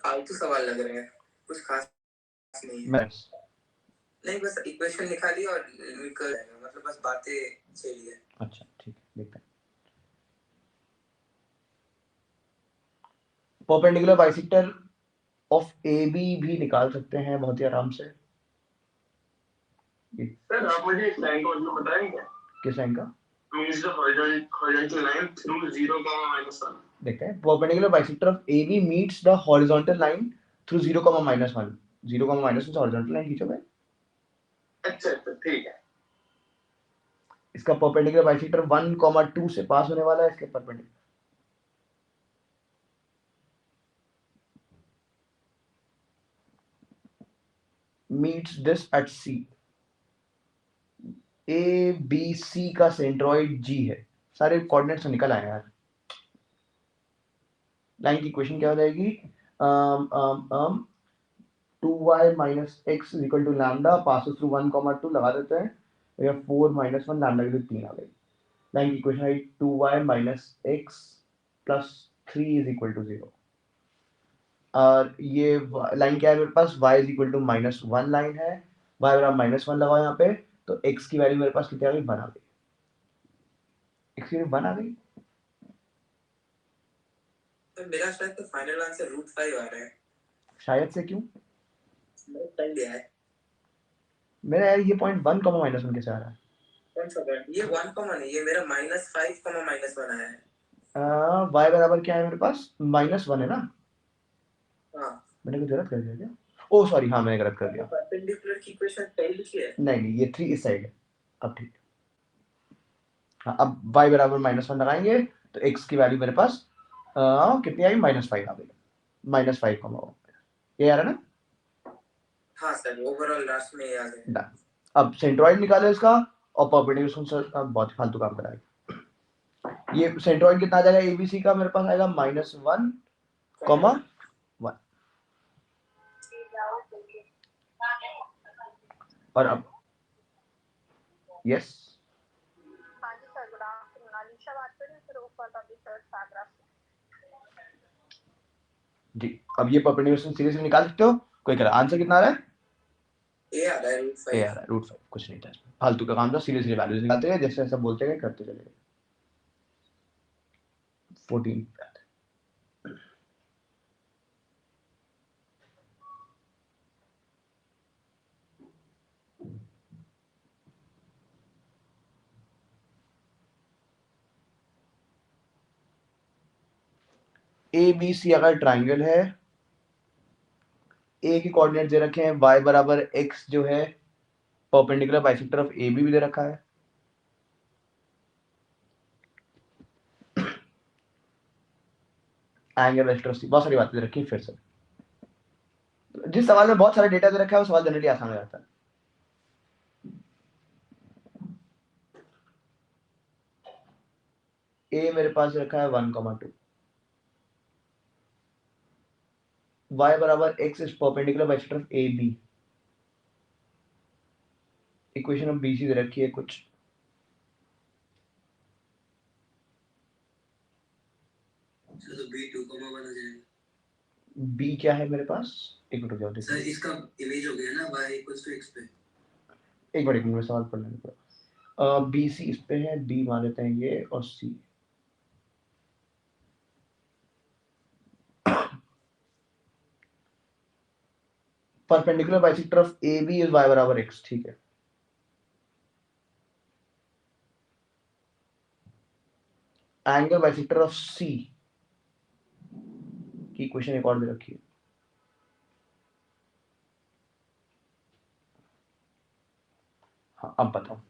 फालतू सवाल लग रहे हैं, कुछ खास नहीं है। नहीं, बस इक्वेशन लिखा ली और निकल जाएगा, मतलब बस बातें चली है। अच्छा ठीक है, देखते हैं। परपेंडिकुलर बाइसेक्टर ऑफ AB भी निकाल सकते हैं बहुत ही आराम से। सर आप मुझे इस लाइन का मतलब बताएंगे? किस लाइन का? means the horizontal line through 0, -1. देखते हैं। Perpendicular bisector of AB meets the horizontal line through 0, -1। 0, -1 से हॉरिजॉन्टल लाइन खींचो भाई। अच्छा ठीक है। इसका परपेंडिकुलर बाइसेक्टर 1, 2 से पास होने वाला है, इसके perpendicular. meets this at C। ABC का सेंट्रोइड G है। सारे कोऑर्डिनेट्स निकल आए यार। लाइन की इक्वेशन क्या हो जाएगी? 2y minus x is equal to lambda passes through 1, 2 लगा देते हैं, या 4 - 1 लैम्डा की 3 आ गई। लाइन की इक्वेशन है 2y minus x plus 3 is equal to 0। और ये लाइन क्या है मेरे पास? y is equal to -1 line है, y बराबर -1 लगाओ यहाँ पे, तो x की वैल्यू मेरे पास कितनी आ गई? 1 आ गई। x की वैल्यू 1 आ गई। तो मेरा शायद तो फाइनल आंसर √5 आ रहा है। शायद से क्यों? मैंने टाइम दिया है। मेरा यार ये पॉइंट 1, -1 कैसे आ रहा है? कौन सा पॉइंट? ये 1, नहीं, ये मेरा -5, -1 आया है। y बराबर क्या है मेरे पास? -1 है ना? हाँ। मैंने कुछ गलत कर दिया क्या? ओ सॉरी, हाँ मैंने गलत कर दिया। परपेंडिकुलर की इक्वेशन पहले लिखी है। नहीं, ये 3 इस साइड है। अब ठीक है। हाँ, अब y बराबर -1 लगाएंगे तो x की वैल्यू मेरे पास कितनी आई? -5 आ गई। -5 कमा ये आ रहा है ना? हाँ सर, ओवरऑल लास्ट में आ गया। अब सेंट्रोइड निकालो इसका, और परपेंडिकुलर बहुत फालतू काम कराएगा। ये सेंट्रोइड कितना आ जाएगा? ABC का मेरे पास आएगा -1, 1। और अब यस जी, अब ये परपेंडिकुलर सीरीज में निकाल सकते हो। कोई करा आंसर कितना आ रहा है? ए आ रहा है रूट ए 5 आ रहा है रूट 5, कुछ नहीं था इसमें, फालतू का काम था, सीधे सीधे वैल्यूज निकालते गए, जैसे जैसा बोलते गए करते चले गए। 14 ए बी सी अगर ट्राइंगल है, ए के कोऑर्डिनेट दे रखे हैं, y बराबर x जो है perpendicular bisector of A B भी दे रखा है, एंगल वेक्टर ऑफ सी, बहुत सारी बातें दे रखी हैं। फिर से जिस सवाल में बहुत सारे डेटा दे रखा है वो सवाल जनरली आसान हो जाता है। ए मेरे पास रखा है 1,2, y बराबर x is perpendicular bisector of A B, equation of B C दे रखी है कुछ, तो बी 2,1 हो जाएगा। बी क्या है मेरे पास, एक मिनट रुक जाओ देखो, सर इसका इमेज हो गया ना y इक्वल्स टू x पे। एक मिनट में सवाल पढ़ लेने पड़ा। बी सी इस पे है, बी मान लेते हैं ये, और see perpendicular bisector of A B is y बराबर x, ठीक है। एंगल बाइसेक्टर ऑफ सी की इक्वेशन एक और दे रखी है, हाँ अब बताओ,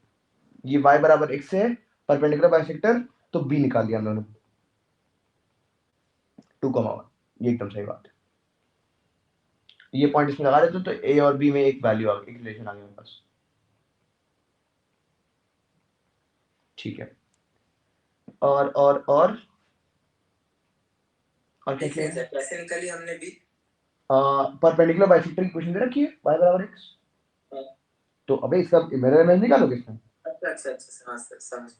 ये y बराबर x है, परपेंडिकुलर बाइसेक्टर, तो b निकाल दिया हम लोगों ने 2,1, ये एकदम सही बात है। ये पॉइंट इसमें लगा देते तो a और b में एक वैल्यू आ गई, एक रिलेशन आ गया मेरे पास, ठीक है। और क्या किया है, कैसे निकाली हमने भी परपेंडिकुलर बाइसेक्टर की इक्वेशन दे रखी है y बराबर x, तो अबे इसका मिरर इमेज निकालोगे इसमें। अच्छा समझ।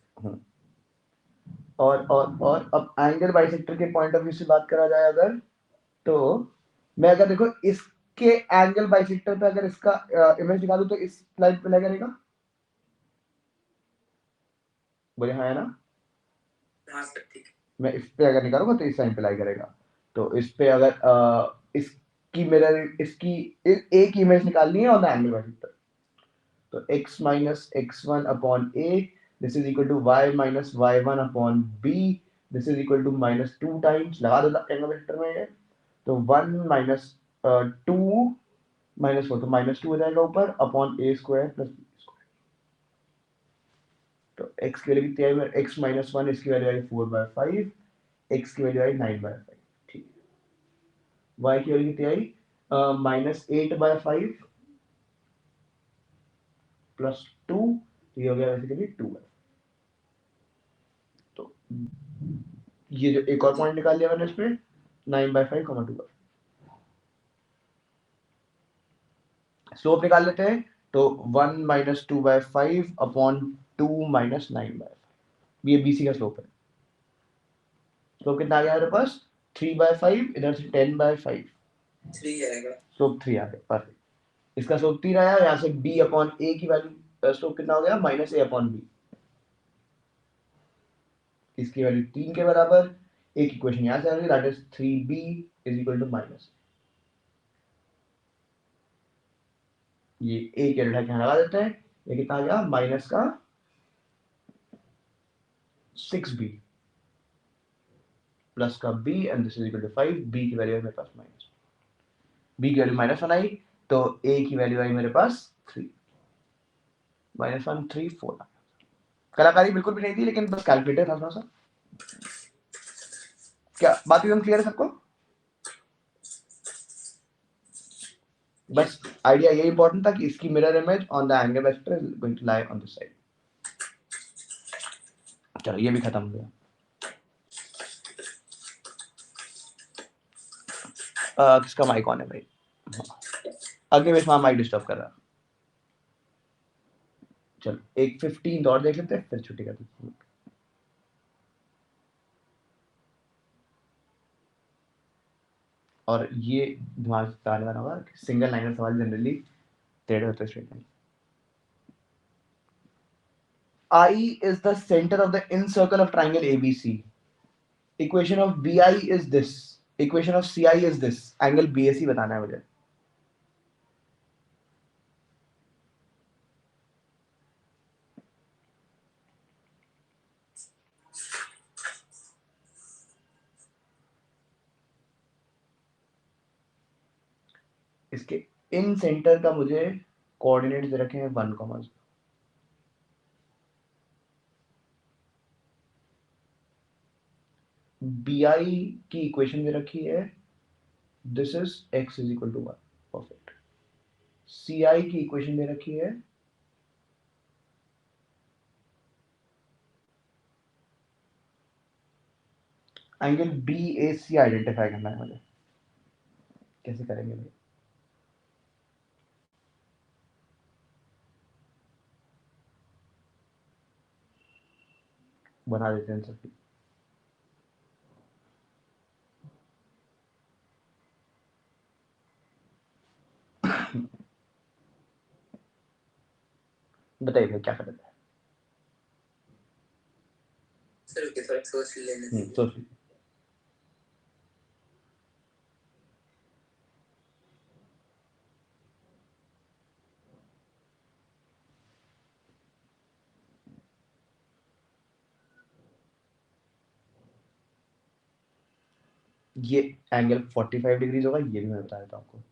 और अब एंगल बाइसेक्टर के पॉइंट ऑफ व्यू से बात करा जाए अगर, तो मैं अगर देखो इसके एंगल बाइसेक्टर पे अगर इसका इमेज निकालूं तो इस लाइन पे लगा रहेगा, बोले हाँ है ना, हाँ सर ठीक है। मैं इस पे अगर निकालूंगा तो इस लाइन पे लाई करेगा, तो इस पे अगर इसकी मिरर इसकी ए की इमेज निकालनी है ऑन द एंगल बाइसेक्टर, तो x minus x1 upon a, this is equal to y minus y1 upon b, this is equal to minus 2 times, लगा दो एंगल बाइसेक्टर में ये, तो 1 माइनस 2 माइनस 4, तो माइनस 2 हो जाएगा ऊपर upon a square plus b square, तो x की वैल्यू कितनी आई, x माइनस 1, इसकी वैल्यू आई 4/5, x की वैल्यू आई 9/5, ठीक है। y की वैल्यू कितनी आई माइनस 8/5 प्लस 2, तो ये हो गया बेसिकली 2, तो ये जो एक और पॉइंट निकाल लिया मैंने इसमें 9/5, 2, स्लोप निकाल लेते हैं, तो 1 माइनस 2/5 अपॉन 2 माइनस 9/5, ये बीसी का स्लोप है। स्लोप कितना आ गया मेरे पास 3/5, इधर से 10/5, 3 आएगा, स्लोप 3 आ गया, परफेक्ट। इसका स्लोप 3 आया, यहाँ से b अपॉन a की वैल्यू स्लोप कितना हो गया माइनस a अपॉन b, इसकी वैल्यू 3 के बराबर, एक इक्वेशन यहाँ से आ गई, that is 3b is equal to minus, ये a के उठा के यहाँ लगा देते हैं, ये कितना आ गया माइनस का 6b प्लस का b and this is equal to 5, b की वैल्यू है मेरे पास माइनस, b की वैल्यू -1 आई, तो a की वैल्यू आई मेरे पास 3, -1 3 4, कलाकारी बिल्कुल भी नहीं थी, लेकिन बस कैलकुलेटर था थोड़ा सा। क्या बात एकदम क्लियर है सबको, बस आइडिया ये इंपॉर्टेंट था कि इसकी mirror image on the angle vector is going to lie on this side. चलो ये भी खत्म हो गया। किसका माइक ऑन है भाई, आगे में माइक डिस्टर्ब कर रहा है। चलो एक 15 और देख लेते हैं फिर छुट्टी कर देते हैं। और ये दिमाग से आने वाला होगा, सिंगल लाइनर सवाल जनरली टेढ़े होते straight line. I is the center of the in circle of triangle ABC. Equation of BI is this. Equation of CI is this. Angle BAC बताना है मुझे. इसके इन सेंटर का मुझे कोऑर्डिनेट्स दे रखे हैं 1, BI की इक्वेशन दे रखी है, this is x is equal to 1, perfect. CI की इक्वेशन दे रखी है, एंगल BAC आइडेंटिफाई करना है मुझे. कैसे करेंगे भाई? बना देते हैं सभी. बताइए भाई क्या करना है? सर थोड़ा सोच लेने दीजिए. सोच लीजिए. ये एंगल 45 डिग्रीज होगा, ये भी मैं बता देता हूँ आपको.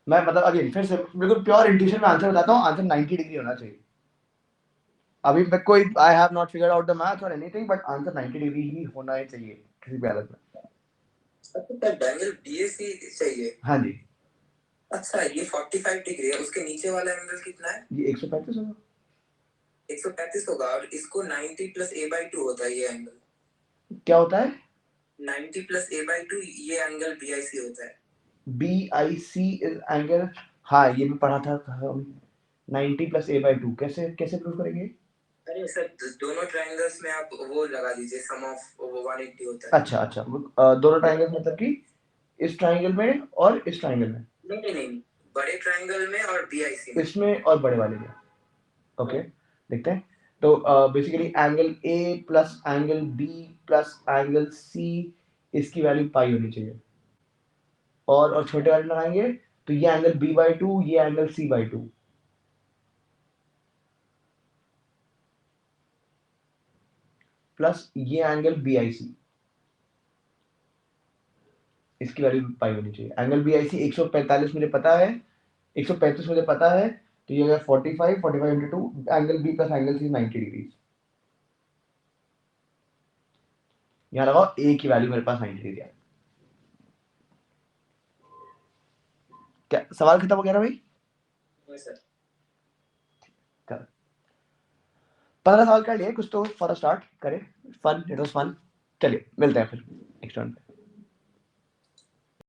मैं मतलब अगेन फिर से बिल्कुल प्योर इंट्यूशन में आंसर बताता हूँ. आंसर 90 डिग्री होना चाहिए. अभी मैं कोई I have not figured out the math और एनीथिंग, बट आंसर 90 डिग्री ही होना ही चाहिए किसी भी हालत में. तो एंगल BAC चाहिए. हाँ जी. अच्छा ये 45 डिग्री है, उसके नीचे वाला एंगल कितना है? ये 135 होगा. 135 होगा और इसको 90 प्लस a/2 होता है ये एंगल. क्या होता है? 90 प्लस a/2 ये एंगल BIC होता है. BIC is angle. हाँ ये भी पढ़ा था. 90 प्लस a/2 कैसे कैसे प्रूव करेंगे? अरे सर दोनों ट्रायंगल्स में आप वो लगा दीजिए, सम ऑफ 180 होता है. अच्छा अच्छा. दोनों ट्रायंगल्स मतलब कि इस ट्रायंगल में और इस ट्रायंगल में? नहीं, बड़े ट्रायंगल में और BIC में. इसमें और बड़े वाले में. ओके देखते हैं. तो basically angle A plus angle B plus angle C इसकी वैल्यू पाई होनी चाहिए. और छोटे वाले लगाएंगे तो ये एंगल B/2, ये एंगल C/2. प्लस ये एंगल BIC, इसकी वैल्यू पाई होनी चाहिए. एंगल BIC 145 मुझे पता है, 135 मुझे पता है, तो ये हो गया 45 into 2. Angle B plus angle C 90 degree. यहाँ लगाओ A की वैल्यू मेरे पास 90 डिग्री है. क्या सवाल खत्म हो गया ना भाई? सर 15 सवाल कर लिए कुछ तो फॉर स्टार्ट करें. Fun, it was fun. चलिए मिलते हैं फिर नेक्स्ट राउंड पे.